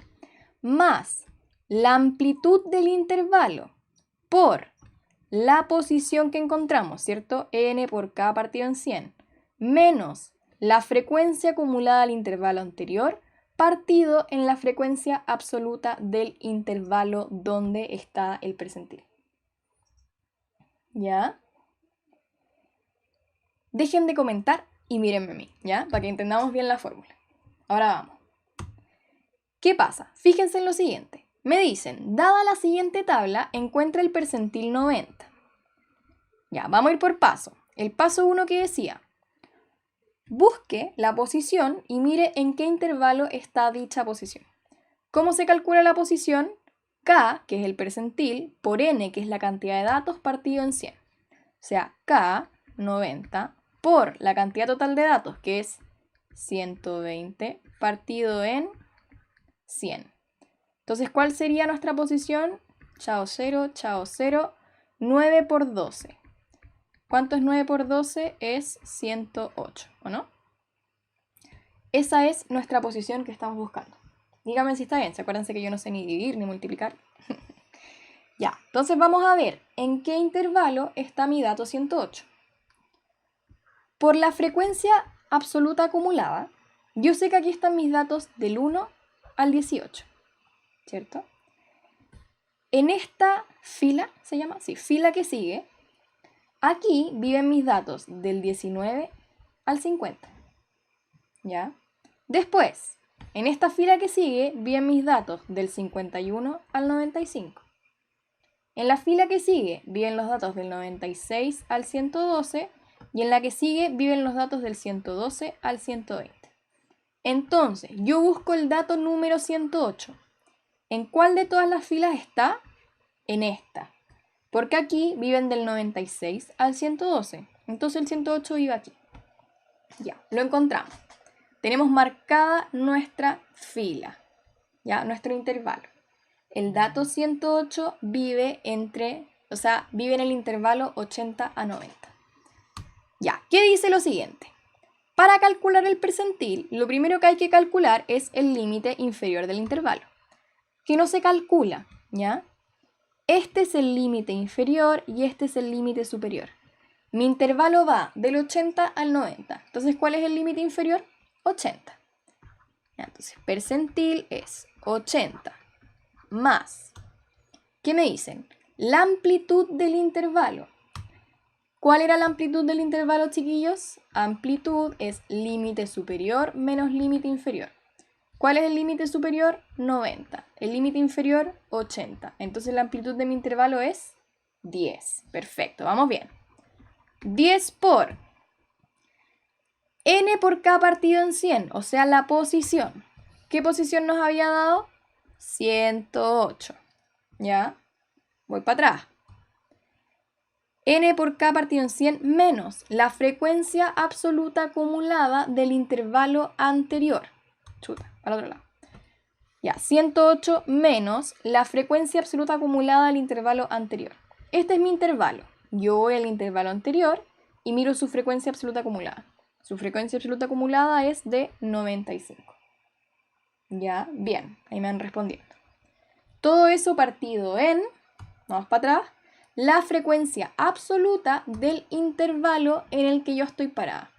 Más la amplitud del intervalo por la posición que encontramos, ¿cierto? N por K partido en 100, menos la frecuencia acumulada al intervalo anterior partido en la frecuencia absoluta del intervalo donde está el percentil. ¿Ya? Dejen de comentar y mírenme a mí, ¿ya? Para que entendamos bien la fórmula. Ahora vamos. ¿Qué pasa? Fíjense en lo siguiente. Me dicen, dada la siguiente tabla, encuentra el percentil 90. Ya, vamos a ir por paso. El paso 1 que decía, busque la posición y mire en qué intervalo está dicha posición. ¿Cómo se calcula la posición? K, que es el percentil, por N, que es la cantidad de datos, partido en 100. O sea, K, 90, por la cantidad total de datos, que es 120, partido en 100. Entonces, ¿cuál sería nuestra posición? Chao 0, 9 por 12. ¿Cuánto es 9 por 12? Es 108, ¿o no? Esa es nuestra posición que estamos buscando. Díganme si está bien. Acuérdense que yo no sé ni dividir ni multiplicar. Ya, entonces vamos a ver en qué intervalo está mi dato 108. Por la frecuencia absoluta acumulada, yo sé que aquí están mis datos del 1 al 18, ¿cierto? En esta fila, ¿se llama? Sí, fila que sigue, aquí viven mis datos del 19 al 50, ¿ya? Después, en esta fila que sigue, viven mis datos del 51 al 95. En la fila que sigue, viven los datos del 96 al 112 y en la que sigue, viven los datos del 112 al 120. Entonces, yo busco el dato número 108. ¿En cuál de todas las filas está? En esta. Porque aquí viven del 96 al 112. Entonces el 108 vive aquí. Ya, lo encontramos. Tenemos marcada nuestra fila, ya, nuestro intervalo. El dato 108 vive vive en el intervalo 80 a 90. Ya, ¿qué dice lo siguiente? Para calcular el percentil, lo primero que hay que calcular es el límite inferior del intervalo, que no se calcula, ¿ya? Este es el límite inferior y este es el límite superior. Mi intervalo va del 80 al 90. Entonces, ¿cuál es el límite inferior? 80. Entonces, percentil es 80 más. ¿Qué me dicen? La amplitud del intervalo. ¿Cuál era la amplitud del intervalo, chiquillos? Amplitud es límite superior menos límite inferior. ¿Cuál es el límite superior? 90. El límite inferior, 80. Entonces la amplitud de mi intervalo es 10. Perfecto, vamos bien. 10 por n por k partido en 100, o sea, la posición. ¿Qué posición nos había dado? 108. ¿Ya? Voy para atrás. N por k partido en 100 menos la frecuencia absoluta acumulada del intervalo anterior. Chuta, al otro lado. Ya, 108 menos la frecuencia absoluta acumulada del intervalo anterior. Este es mi intervalo. Yo voy al intervalo anterior y miro su frecuencia absoluta acumulada. Su frecuencia absoluta acumulada es de 95. Ya, bien, ahí me han respondido. Todo eso partido en, vamos para atrás, la frecuencia absoluta del intervalo en el que yo estoy parada.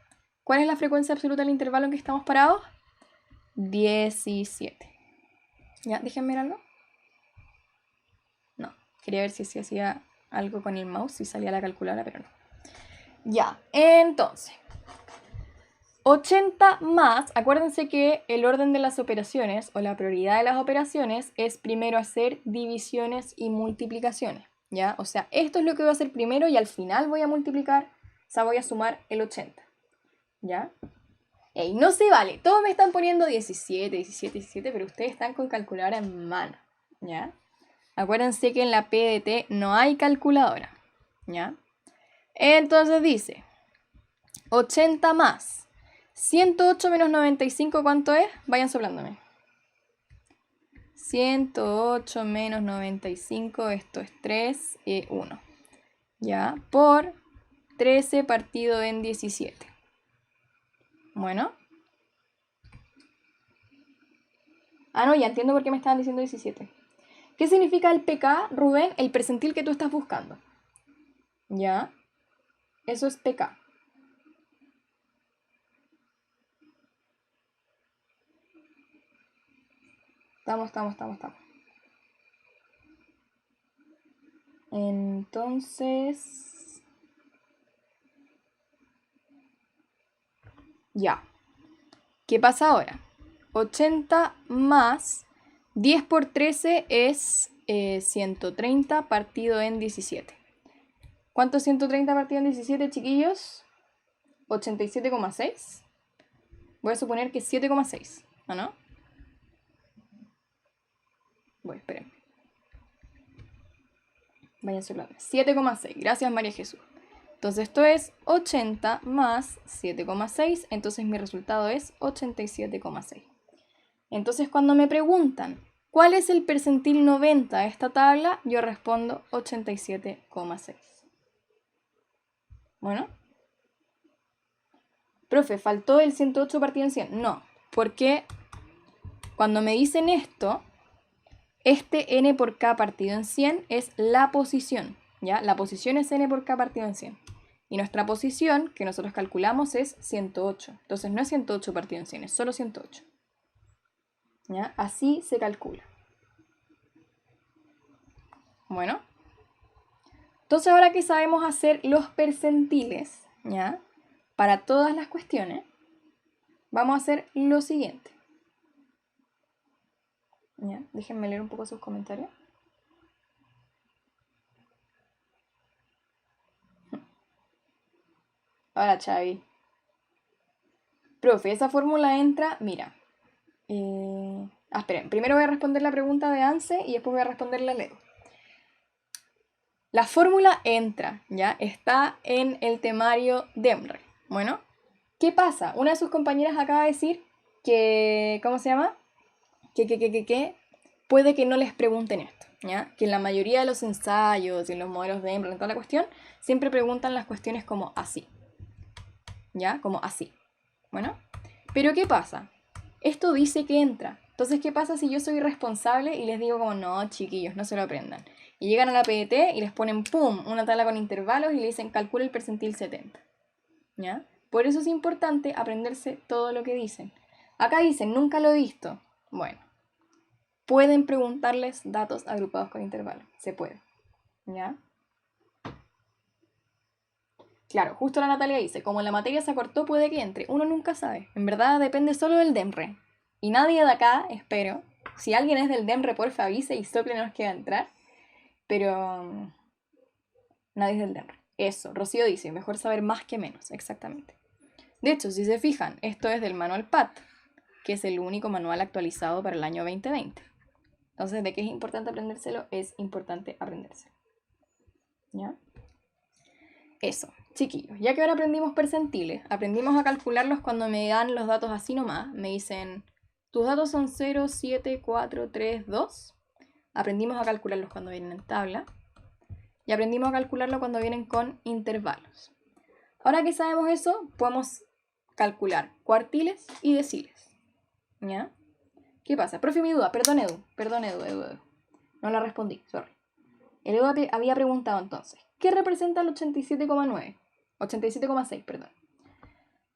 ¿Cuál es la frecuencia absoluta del intervalo en que estamos parados? 17. ¿Ya? Déjenme mirarlo. No, quería ver si hacía algo con el mouse, si salía la calculadora, pero no. Ya, entonces 80 más, acuérdense que el orden de las operaciones o la prioridad de las operaciones es primero hacer divisiones y multiplicaciones, ¿ya? O sea, esto es lo que voy a hacer primero y al final voy a multiplicar, o sea, voy a sumar el 80, ¿ya? Ey, no se vale, todos me están poniendo 17, 17, 17, pero ustedes están con calculadora en mano, ¿ya? Acuérdense que en la PDT no hay calculadora, ¿ya? Entonces dice 80 más 108 menos 95, ¿cuánto es? Vayan soplándome. 108 menos 95, esto es 3, 1. ¿Ya? Por 13 partido en 17. Bueno. Ah, no, ya entiendo por qué me estaban diciendo 17. ¿Qué significa el PK, Rubén? El percentil que tú estás buscando. ¿Ya? Eso es PK. Estamos. Entonces... Ya. ¿Qué pasa ahora? 80 más 10 por 13 es 130 partido en 17. ¿Cuánto es 130 partido en 17, chiquillos? 87,6. Voy a suponer que es 7,6, ¿o no? Voy, esperen. Vayan soplando. 7,6. Gracias, María Jesús. Entonces esto es 80 más 7,6. Entonces mi resultado es 87,6. Entonces cuando me preguntan ¿cuál es el percentil 90 de esta tabla? Yo respondo 87,6. Bueno. Profe, ¿faltó el 108 partido en 100? No, porque cuando me dicen esto, este n por k partido en 100 es la posición, ¿ya? La posición es n por k partido en 100. Y nuestra posición, que nosotros calculamos, es 108. Entonces no es 108 partido en 100, es solo 108. ¿Ya? Así se calcula. Bueno. Entonces ahora que sabemos hacer los percentiles, ¿ya? Para todas las cuestiones, vamos a hacer lo siguiente. ¿Ya? Déjenme leer un poco sus comentarios. Hola, Xavi. Profe, esa fórmula entra, mira. Esperen, primero voy a responder la pregunta de Anse y después voy a responder la Leo. La fórmula entra, ¿ya? Está en el temario de EMRE. Bueno, ¿qué pasa? Una de sus compañeras acaba de decir que, ¿cómo se llama? puede que no les pregunten esto, ¿ya? Que en la mayoría de los ensayos y en los modelos de Embry, en toda la cuestión, siempre preguntan las cuestiones como así, ¿ya? Como así. Bueno, pero ¿qué pasa? Esto dice que entra. Entonces, ¿qué pasa si yo soy responsable y les digo como, no, chiquillos, no se lo aprendan? Y llegan a la PDT y les ponen, ¡pum!, una tabla con intervalos y le dicen, calcula el percentil 70. ¿Ya? Por eso es importante aprenderse todo lo que dicen. Acá dicen, nunca lo he visto. Bueno, pueden preguntarles datos agrupados con intervalos. Se puede. ¿Ya? Claro, justo la Natalia dice, como la materia se acortó, puede que entre. Uno nunca sabe. En verdad depende solo del DEMRE. Y nadie de acá, espero, si alguien es del DEMRE, porfa avise y sóplenos que va a entrar. Pero nadie es del DEMRE. Eso, Rocío dice, mejor saber más que menos, exactamente. De hecho, si se fijan, esto es del manual PAT, que es el único manual actualizado para el año 2020. Entonces, ¿de qué es importante aprendérselo? Es importante aprendérselo. ¿Ya? Eso, chiquillos. Ya que ahora aprendimos percentiles, aprendimos a calcularlos cuando me dan los datos así nomás. Me dicen, tus datos son 0, 7, 4, 3, 2. Aprendimos a calcularlos cuando vienen en tabla. Y aprendimos a calcularlo cuando vienen con intervalos. Ahora que sabemos eso, podemos calcular cuartiles y deciles. ¿Ya? ¿Qué pasa? Profe, mi duda. Perdón, Edu. No la respondí, sorry. El Edu había preguntado entonces, ¿qué representa el 87,9? 87,6, perdón.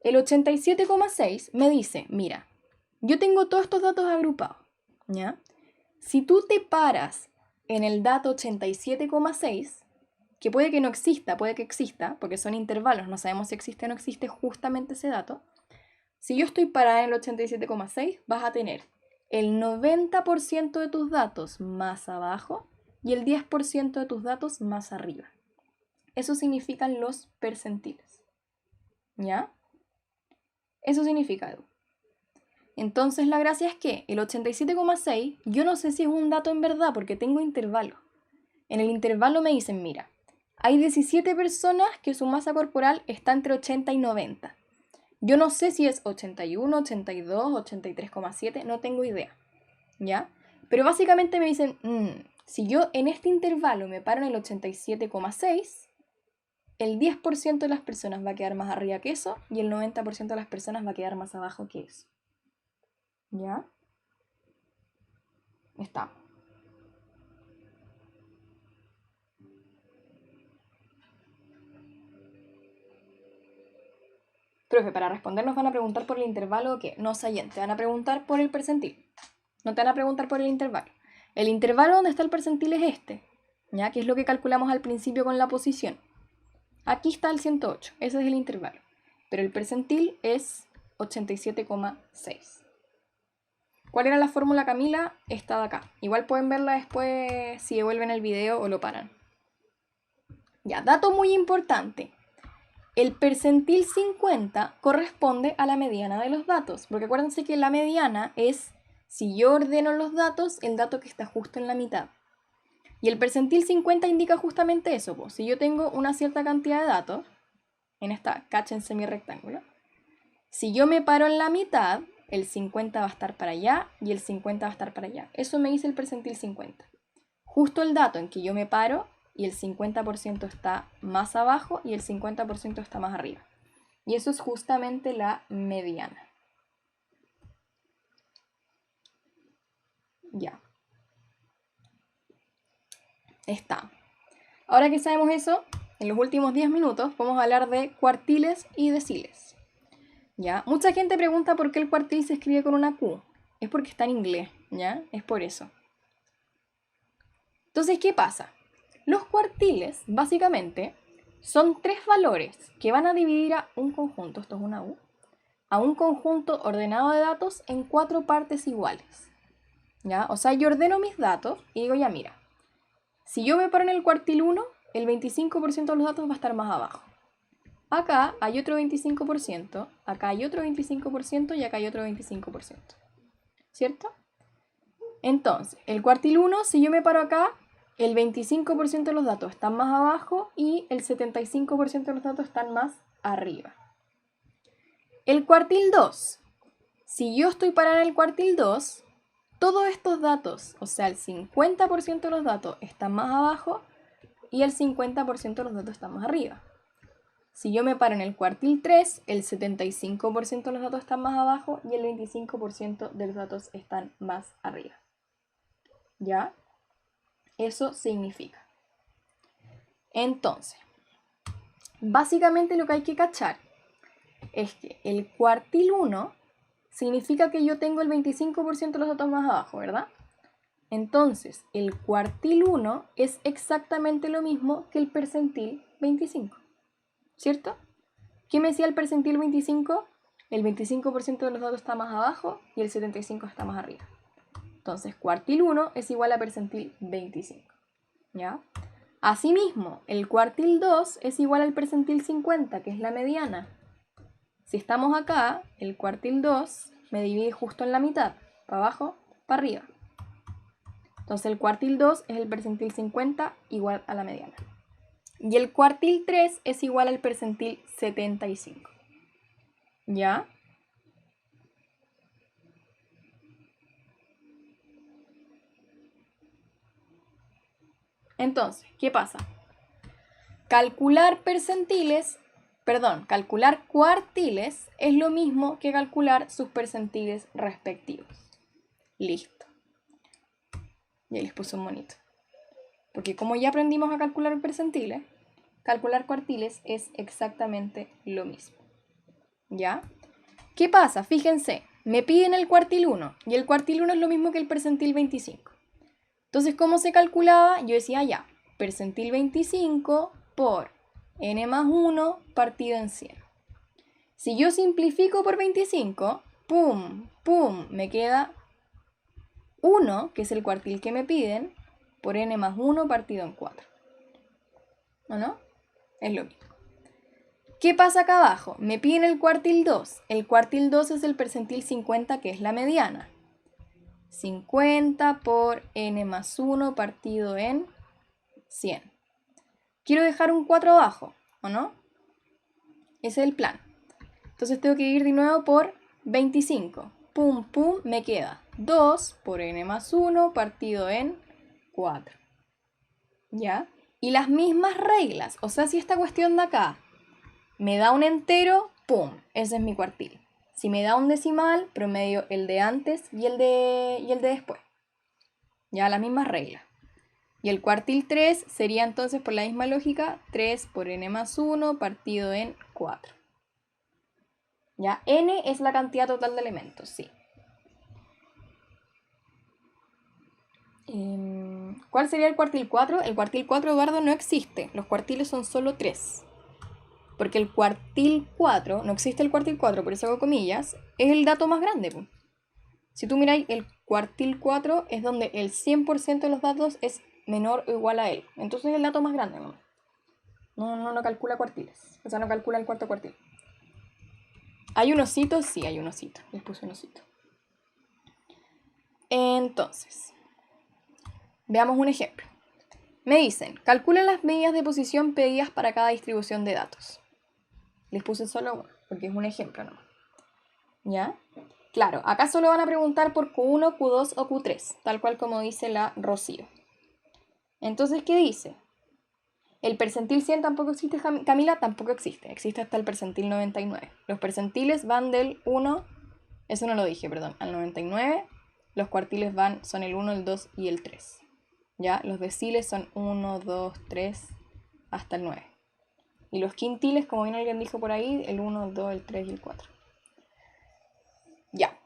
El 87,6 me dice, mira, yo tengo todos estos datos agrupados, ¿ya? Si tú te paras en el dato 87,6, que puede que no exista, puede que exista, porque son intervalos, no sabemos si existe o no existe justamente ese dato. Si yo estoy parada en el 87,6, vas a tener el 90% de tus datos más abajo y el 10% de tus datos más arriba. Eso significan los percentiles. ¿Ya? Eso significa, Edu. Entonces la gracia es que el 87,6 yo no sé si es un dato en verdad porque tengo intervalo. En el intervalo me dicen, mira, hay 17 personas que su masa corporal está entre 80 y 90. Yo no sé si es 81, 82, 83,7, no tengo idea, ¿ya? Pero básicamente me dicen, si yo en este intervalo me paro en el 87,6, el 10% de las personas va a quedar más arriba que eso y el 90% de las personas va a quedar más abajo que eso. ¿Ya? Está. Profe, para responder nos van a preguntar por el intervalo o qué. No, Sayen, te van a preguntar por el percentil. No te van a preguntar por el intervalo. El intervalo donde está el percentil es este, ¿ya? Que es lo que calculamos al principio con la posición. Aquí está el 108, ese es el intervalo. Pero el percentil es 87,6. ¿Cuál era la fórmula, Camila? Esta de acá. Igual pueden verla después si devuelven el video o lo paran. Ya, dato muy importante. El percentil 50 corresponde a la mediana de los datos, porque acuérdense que la mediana es, si yo ordeno los datos, el dato que está justo en la mitad. Y el percentil 50 indica justamente eso, pues. Si yo tengo una cierta cantidad de datos, en esta cacha en semirrectángulo, si yo me paro en la mitad, el 50 va a estar para allá y el 50 va a estar para allá. Eso me dice el percentil 50. Justo el dato en que yo me paro y el 50% está más abajo y el 50% está más arriba. Y eso es justamente la mediana. Ya. Está. Ahora que sabemos eso, en los últimos 10 minutos vamos a hablar de cuartiles y deciles. ¿Ya? Mucha gente pregunta por qué el cuartil se escribe con una Q. Es porque está en inglés, ¿ya? Es por eso. Entonces, ¿qué pasa? Los cuartiles, básicamente, son tres valores que van a dividir a un conjunto, esto es una U, a un conjunto ordenado de datos en 4 partes iguales. ¿Ya? O sea, yo ordeno mis datos y digo, ya mira, si yo me paro en el cuartil 1, el 25% de los datos va a estar más abajo. Acá hay otro 25%, acá hay otro 25% y acá hay otro 25%. ¿Cierto? Entonces, el cuartil 1, si yo me paro acá, el 25% de los datos están más abajo y el 75% de los datos están más arriba. El cuartil 2, si yo estoy parada en el cuartil 2, todos estos datos, o sea, el 50% de los datos están más abajo y el 50% de los datos están más arriba. Si yo me paro en el cuartil 3, el 75% de los datos están más abajo y el 25% de los datos están más arriba. ¿Ya? Eso significa. Entonces, básicamente lo que hay que cachar es que el cuartil 1 significa que yo tengo el 25% de los datos más abajo, ¿verdad? Entonces, el cuartil 1 es exactamente lo mismo que el percentil 25, ¿cierto? ¿Qué me decía el percentil 25? El 25% de los datos está más abajo y el 75% está más arriba. Entonces, cuartil 1 es igual a percentil 25, ¿ya? Asimismo, el cuartil 2 es igual al percentil 50, que es la mediana. Si estamos acá, el cuartil 2 me divide justo en la mitad, para abajo, para arriba. Entonces el cuartil 2 es el percentil 50 igual a la mediana. Y el cuartil 3 es igual al percentil 75. ¿Ya? Entonces, ¿qué pasa? Calcular cuartiles es lo mismo que calcular sus percentiles respectivos. Listo. Y ahí les puse un monito. Porque como ya aprendimos a calcular percentiles, calcular cuartiles es exactamente lo mismo. ¿Ya? ¿Qué pasa? Fíjense, me piden el cuartil 1 y el cuartil 1 es lo mismo que el percentil 25. Entonces, ¿cómo se calculaba? Yo decía ya, percentil 25 por n más 1 partido en 100. Si yo simplifico por 25, pum, pum, me queda 1, que es el cuartil que me piden, por n más 1 partido en 4. ¿O no? Es lo mismo. ¿Qué pasa acá abajo? Me piden el cuartil 2. El cuartil 2 es el percentil 50, que es la mediana. 50 por n más 1 partido en 100. Quiero dejar un 4 abajo, ¿o no? Ese es el plan. Entonces tengo que ir de nuevo por 25. Pum, pum, me queda 2 por n más 1 partido en 4. ¿Ya? Y las mismas reglas. O sea, si esta cuestión de acá me da un entero, pum, ese es mi cuartil. Si me da un decimal, promedio el de antes y el de después. Ya, las mismas reglas. Y el cuartil 3 sería entonces, por la misma lógica, 3 por n más 1 partido en 4. Ya, n es la cantidad total de elementos, sí. ¿Cuál sería el cuartil 4? El cuartil 4, Eduardo, no existe. Los cuartiles son solo 3. Porque el cuartil 4, no existe el cuartil 4, por eso hago comillas, es el dato más grande. Po. Si tú miráis, el cuartil 4 es donde el 100% de los datos es menor o igual a él. Entonces es el dato más grande, ¿no? No calcula cuartiles. O sea, no calcula el cuarto cuartil. ¿Hay un osito? Sí, hay un osito. Les puse un osito. Entonces, veamos un ejemplo. Me dicen, calcula las medidas de posición pedidas para cada distribución de datos. Les puse solo uno, porque es un ejemplo nomás. ¿Ya? Claro, acá solo van a preguntar por Q1, Q2 o Q3, tal cual como dice la Rocío. Entonces, ¿qué dice? El percentil 100 tampoco existe, Camila, tampoco existe. Existe hasta el percentil 99. Los percentiles van del 1, eso no lo dije, perdón, al 99. Los cuartiles son el 1, el 2 y el 3. ¿Ya? Los deciles son 1, 2, 3, hasta el 9. Y los quintiles, como bien alguien dijo por ahí, el 1, el 2, el 3 y el 4. Ya.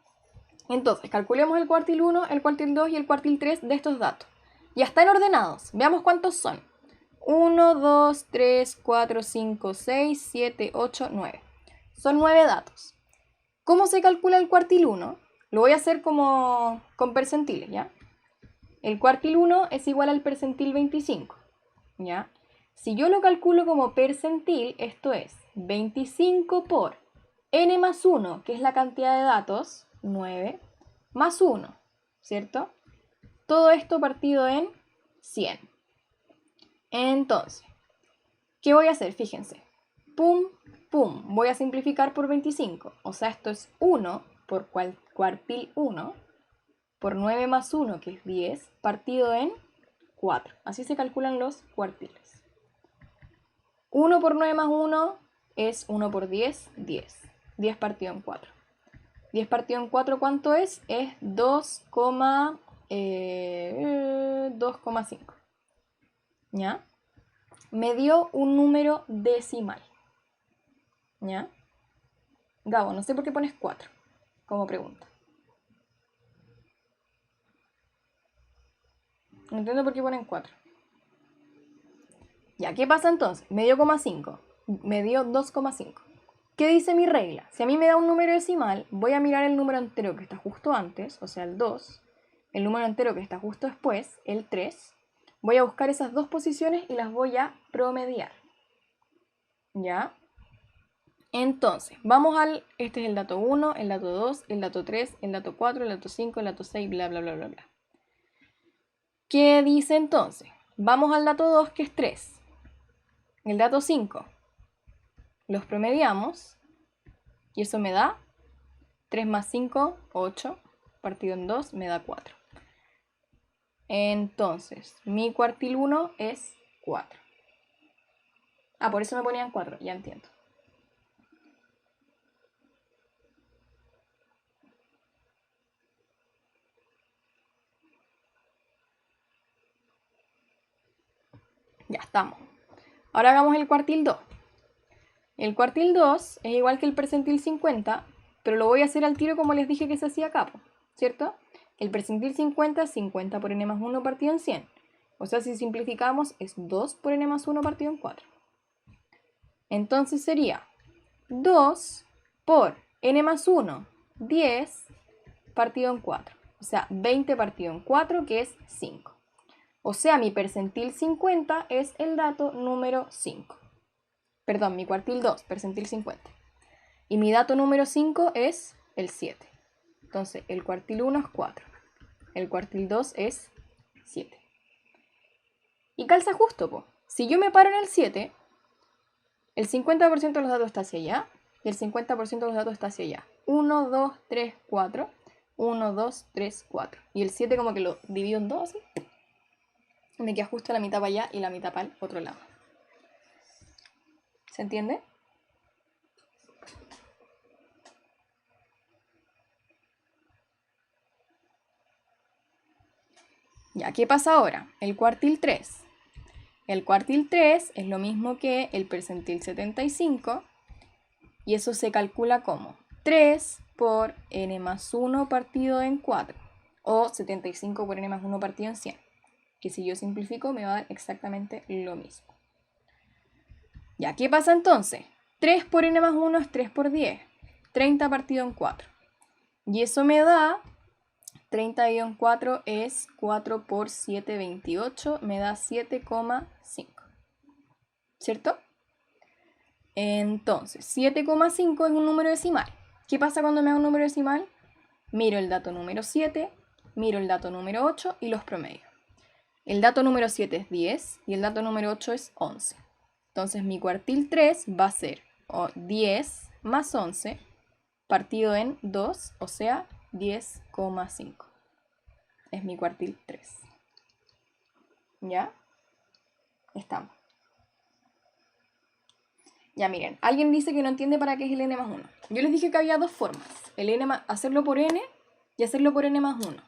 Entonces, calculemos el cuartil 1, el cuartil 2 y el cuartil 3 de estos datos. Ya están ordenados. Veamos cuántos son. 1, 2, 3, 4, 5, 6, 7, 8, 9. Son 9 datos. ¿Cómo se calcula el cuartil 1? Lo voy a hacer como con percentiles, ¿ya? El cuartil 1 es igual al percentil 25, ¿ya? Si yo lo calculo como percentil, esto es 25 por n más 1, que es la cantidad de datos, 9, más 1, ¿cierto? Todo esto partido en 100. Entonces, ¿qué voy a hacer? Fíjense. Pum, pum. Voy a simplificar por 25. O sea, esto es 1 por cuartil 1 por 9 más 1, que es 10, partido en 4. Así se calculan los cuartiles. 1 por 9 más 1 es 1 por 10, 10. 10 partido en 4. 10 partido en 4, ¿cuánto es? Es 2,5. ¿Ya? Me dio un número decimal. ¿Ya? Gabo, no sé por qué pones 4 como pregunta. No entiendo por qué ponen 4. Ya, ¿qué pasa entonces? Me dio 0,5. Me dio 2,5. ¿Qué dice mi regla? Si a mí me da un número decimal, voy a mirar el número entero que está justo antes, o sea, el 2, el número entero que está justo después, el 3. Voy a buscar esas dos posiciones y las voy a promediar. ¿Ya? Entonces, vamos al... Este es el dato 1, el dato 2, el dato 3, el dato 4, el dato 5, el dato 6, bla, bla, bla, bla, bla. ¿Qué dice entonces? Vamos al dato 2, que es 3. El dato 5. Los promediamos y eso me da 3 más 5, 8, partido en 2 me da 4. Entonces, mi cuartil 1 es 4. Ah, por eso me ponían 4, ya entiendo. Ya estamos. Ahora hagamos el cuartil 2. El cuartil 2 es igual que el percentil 50, pero lo voy a hacer al tiro como les dije que se hacía acá, ¿cierto? El percentil 50 es 50 por n más 1 partido en 100. O sea, si simplificamos es 2 por n más 1 partido en 4. Entonces sería 2 por n más 1, 10 partido en 4. O sea, 20 partido en 4, que es 5. O sea, mi percentil 50 es el dato número 5. Perdón, mi cuartil 2, percentil 50. Y mi dato número 5 es el 7. Entonces, el cuartil 1 es 4. El cuartil 2 es 7. Y calza justo, po. Si yo me paro en el 7, el 50% de los datos está hacia allá y el 50% de los datos está hacia allá. 1, 2, 3, 4. 1, 2, 3, 4. Y el 7 como que lo divido en 2 así. Me queda justo la mitad para allá y la mitad para el otro lado. ¿Se entiende? Ya, ¿qué pasa ahora? El cuartil 3. El cuartil 3 es lo mismo que el percentil 75 y eso se calcula como 3 por n más 1 partido en 4 o 75 por n más 1 partido en 100, que si yo simplifico me va a dar exactamente lo mismo. Ya, ¿qué pasa entonces? 3 por n más 1 es 3 por 10, 30 partido en 4. Y eso me da, 30 dividido en 4 es 4 por 7, 28, me da 7,5. ¿Cierto? Entonces, 7,5 es un número decimal. ¿Qué pasa cuando me da un número decimal? Miro el dato número 7, miro el dato número 8 y los promedio. El dato número 7 es 10 y el dato número 8 es 11. Entonces mi cuartil 3 va a ser 10 más 11 partido en 2, o sea, 10,5. Es mi cuartil 3. ¿Ya? Estamos. Ya miren, alguien dice que no entiende para qué es el n más 1. Yo les dije que había dos formas. Hacerlo por n y hacerlo por n más 1.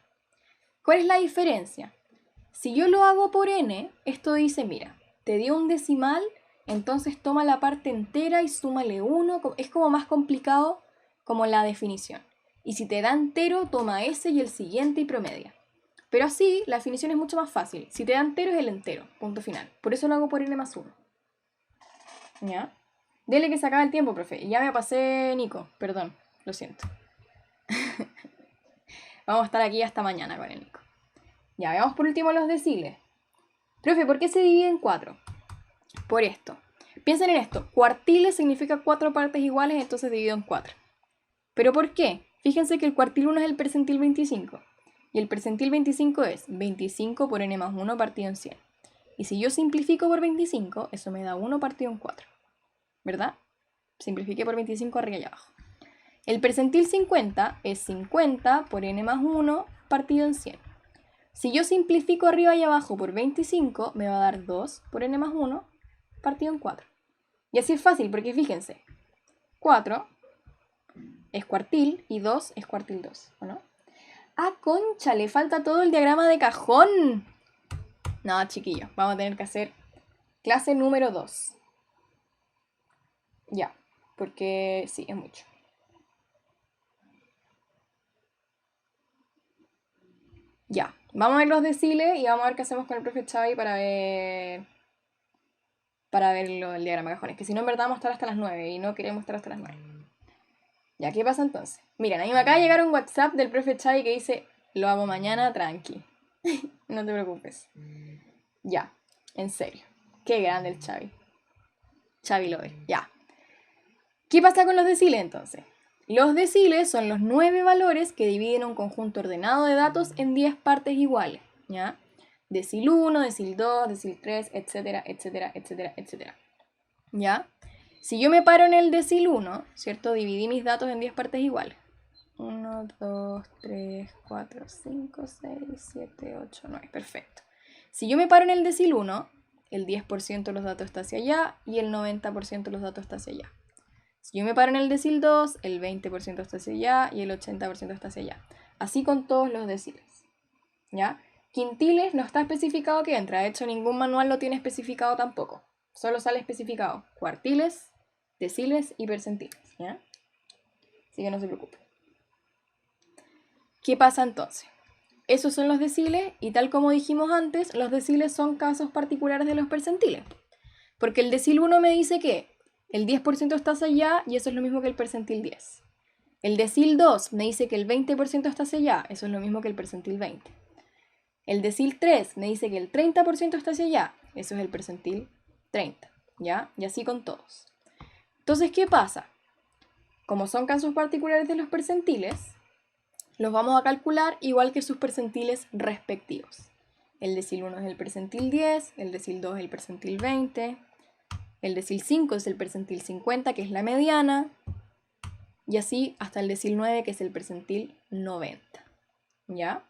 ¿Cuál es la diferencia? Si yo lo hago por n, esto dice, mira, te dio un decimal, entonces toma la parte entera y súmale 1. Es como más complicado como la definición. Y si te da entero, toma ese y el siguiente y promedia. Pero así, la definición es mucho más fácil. Si te da entero, es el entero. Punto final. Por eso lo hago por n más 1. ¿Ya? Dele que se acaba el tiempo, profe. Ya me pasé, Nico. Perdón, lo siento. Vamos a estar aquí hasta mañana con el Nico. Ya, veamos por último los deciles. Profe, ¿por qué se divide en 4? Por esto. Piensen en esto. Cuartiles significa 4 partes iguales, entonces divido en 4. ¿Pero por qué? Fíjense que el cuartil 1 es el percentil 25. Y el percentil 25 es 25 por n más 1 partido en 100. Y si yo simplifico por 25, eso me da 1 partido en 4. ¿Verdad? Simplifiqué por 25 arriba y abajo. El percentil 50 es 50 por n más 1 partido en 100. Si yo simplifico arriba y abajo por 25, me va a dar 2 por n más 1 partido en 4. Y así es fácil, porque fíjense, 4 es cuartil y 2 es cuartil 2, ¿o no? ¡Ah, concha! Le falta todo el diagrama de cajón. No, chiquillos, vamos a tener que hacer clase número 2. Ya, porque sí, es mucho. Ya, vamos a ver los deciles y vamos a ver qué hacemos con el profe Xavi para ver el diagrama de cajones. Que si no, en verdad vamos a estar hasta las 9 y no queremos estar hasta las 9. Ya, ¿qué pasa entonces? Miren, a mí me acaba de llegar un WhatsApp del profe Xavi que dice: lo hago mañana, tranqui. No te preocupes. Ya, en serio. Qué grande el Xavi. Xavi Lover, ya. ¿Qué pasa con los deciles entonces? Los deciles son los 9 valores que dividen un conjunto ordenado de datos en 10 partes iguales, ¿ya? Decil 1, decil 2, decil 3, etcétera, etcétera, etcétera, etcétera. ¿Ya? Si yo me paro en el decil 1, ¿cierto? Dividí mis datos en 10 partes iguales. 1, 2, 3, 4, 5, 6, 7, 8, 9. Perfecto. Si yo me paro en el decil 1, el 10% de los datos está hacia allá y el 90% de los datos está hacia allá. Si yo me paro en el decil 2, el 20% está hacia allá y el 80% está hacia allá. Así con todos los deciles. ¿Ya? Quintiles no está especificado que entra. De hecho, ningún manual lo tiene especificado tampoco. Solo sale especificado cuartiles, deciles y percentiles. ¿Ya? Así que no se preocupen. ¿Qué pasa entonces? Esos son los deciles y tal como dijimos antes, los deciles son casos particulares de los percentiles. Porque el decil 1 me dice que el 10% está hacia allá y eso es lo mismo que el percentil 10. El decil 2 me dice que el 20% está hacia allá, eso es lo mismo que el percentil 20. El decil 3 me dice que el 30% está hacia allá, eso es el percentil 30, ¿ya? Y así con todos. Entonces, ¿qué pasa? Como son casos particulares de los percentiles, los vamos a calcular igual que sus percentiles respectivos. El decil 1 es el percentil 10, el decil 2 es el percentil 20, el decil 5 es el percentil 50, que es la mediana, y así hasta el decil 9, que es el percentil 90. ¿Ya?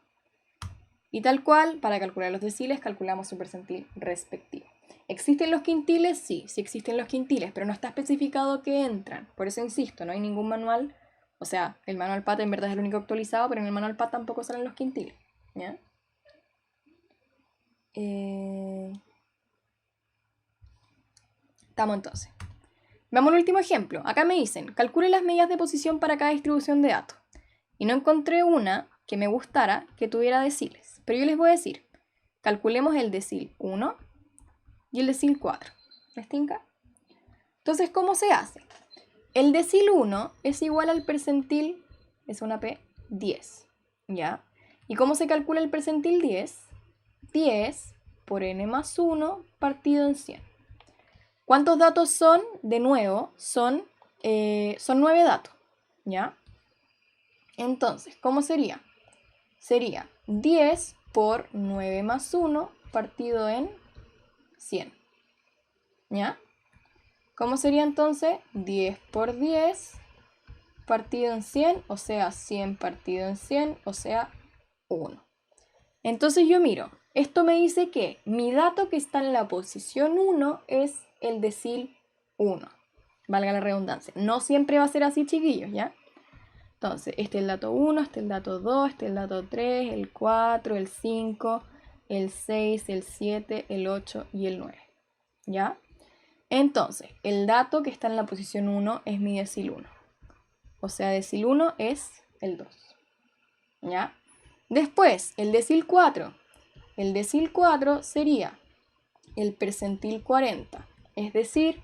Y tal cual, para calcular los deciles, calculamos su percentil respectivo. ¿Existen los quintiles? Sí, sí existen los quintiles, pero no está especificado que entran. Por eso insisto, no hay ningún manual. O sea, el manual PAT en verdad es el único actualizado, pero en el manual PAT tampoco salen los quintiles. ¿Ya? Estamos entonces. Veamos el último ejemplo. Acá me dicen, calcule las medidas de posición para cada distribución de datos. Y no encontré una que me gustara que tuviera deciles. Pero yo les voy a decir, calculemos el decil 1 y el decil 4. ¿Les tinca? Entonces, ¿cómo se hace? El decil 1 es igual al percentil, es una P, 10. ¿Ya? ¿Y cómo se calcula el percentil 10? 10 por n más 1 partido en 100. ¿Cuántos datos son? De nuevo, son 9 datos. ¿Ya? Entonces, ¿cómo sería? Sería 10 por 9 más 1 partido en 100. ¿Ya? ¿Cómo sería entonces? 10 por 10 partido en 100, o sea, 100 partido en 100, o sea, 1. Entonces yo miro, esto me dice que mi dato que está en la posición 1 es el decil 1. Valga la redundancia. No siempre va a ser así, chiquillos, ¿ya? Entonces, este es el dato 1, este es el dato 2, este es el dato 3, el 4, el 5, el 6, el 7, el 8 y el 9. ¿Ya? Entonces, el dato que está en la posición 1 es mi decil 1. O sea, decil 1 es el 2. ¿Ya? Después, el decil 4. El decil 4 sería el percentil 40. Es decir,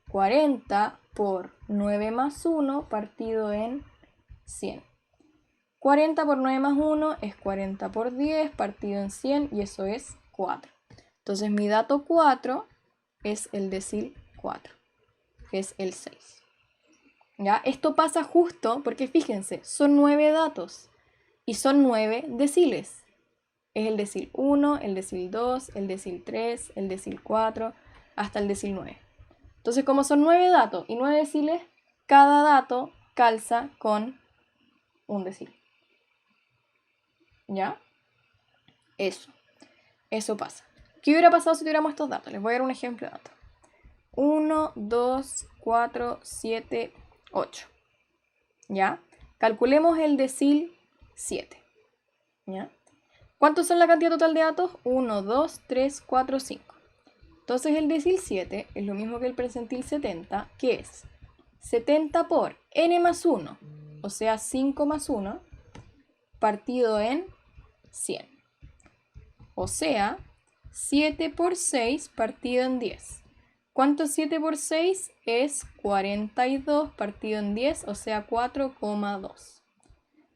40 por 9 más 1 partido en 100. 40 por 9 más 1 es 40 por 10 partido en 100 y eso es 4. Entonces mi dato 4 es el decil 4, que es el 6. ¿Ya? Esto pasa justo porque fíjense, son 9 datos y son 9 deciles. Es el decil 1, el decil 2, el decil 3, el decil 4, hasta el decil 9. Entonces como son 9 datos y 9 deciles, cada dato calza con un decil. ¿Ya? Eso pasa. ¿Qué hubiera pasado si tuviéramos estos datos? Les voy a dar un ejemplo de datos. 1, 2, 4, 7, 8. ¿Ya? Calculemos el decil 7. ¿Ya? ¿Cuántos son la cantidad total de datos? 1, 2, 3, 4, 5. Entonces el decil 7 es lo mismo que el percentil 70, que es 70 por n más 1, o sea 5 más 1, partido en 100. O sea, 7 por 6 partido en 10. ¿Cuánto es 7 por 6? Es 42 partido en 10, o sea 4,2.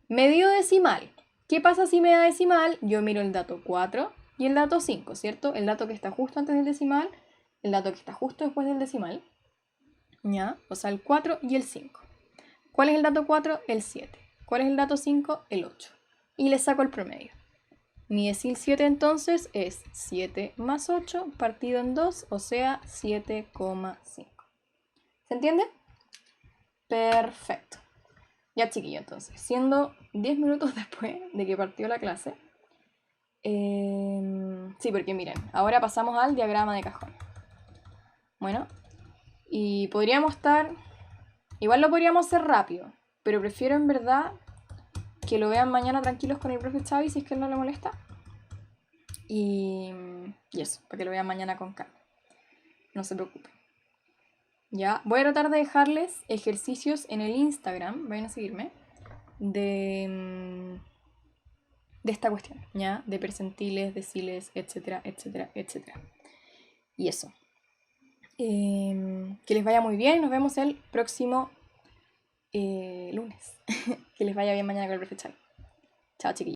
Medio decimal. ¿Qué pasa si me da decimal? Yo miro el dato 4 y el dato 5, ¿cierto? El dato que está justo antes del decimal, el dato que está justo después del decimal. ¿Ya? O sea, el 4 y el 5. ¿Cuál es el dato 4? El 7. ¿Cuál es el dato 5? El 8. Y le saco el promedio. Mi decil 7 entonces es 7 más 8 partido en 2, o sea 7,5. ¿Se entiende? Perfecto. Ya chiquillo, entonces, siendo 10 minutos después de que partió la clase. Sí, porque miren, ahora pasamos al diagrama de cajón. Bueno, y podríamos estar... Igual lo podríamos hacer rápido, pero prefiero en verdad que lo vean mañana tranquilos con el profe Xavi si es que él no le molesta. Y eso, para que lo vean mañana con calma. No se preocupen. Ya, voy a tratar de dejarles ejercicios en el Instagram, vayan a seguirme, de esta cuestión, ¿ya? De percentiles, deciles, etcétera, etcétera, etcétera. Y eso. Que les vaya muy bien, nos vemos el próximo lunes. Que les vaya bien mañana con el profe Chai. Chao, chiquillos.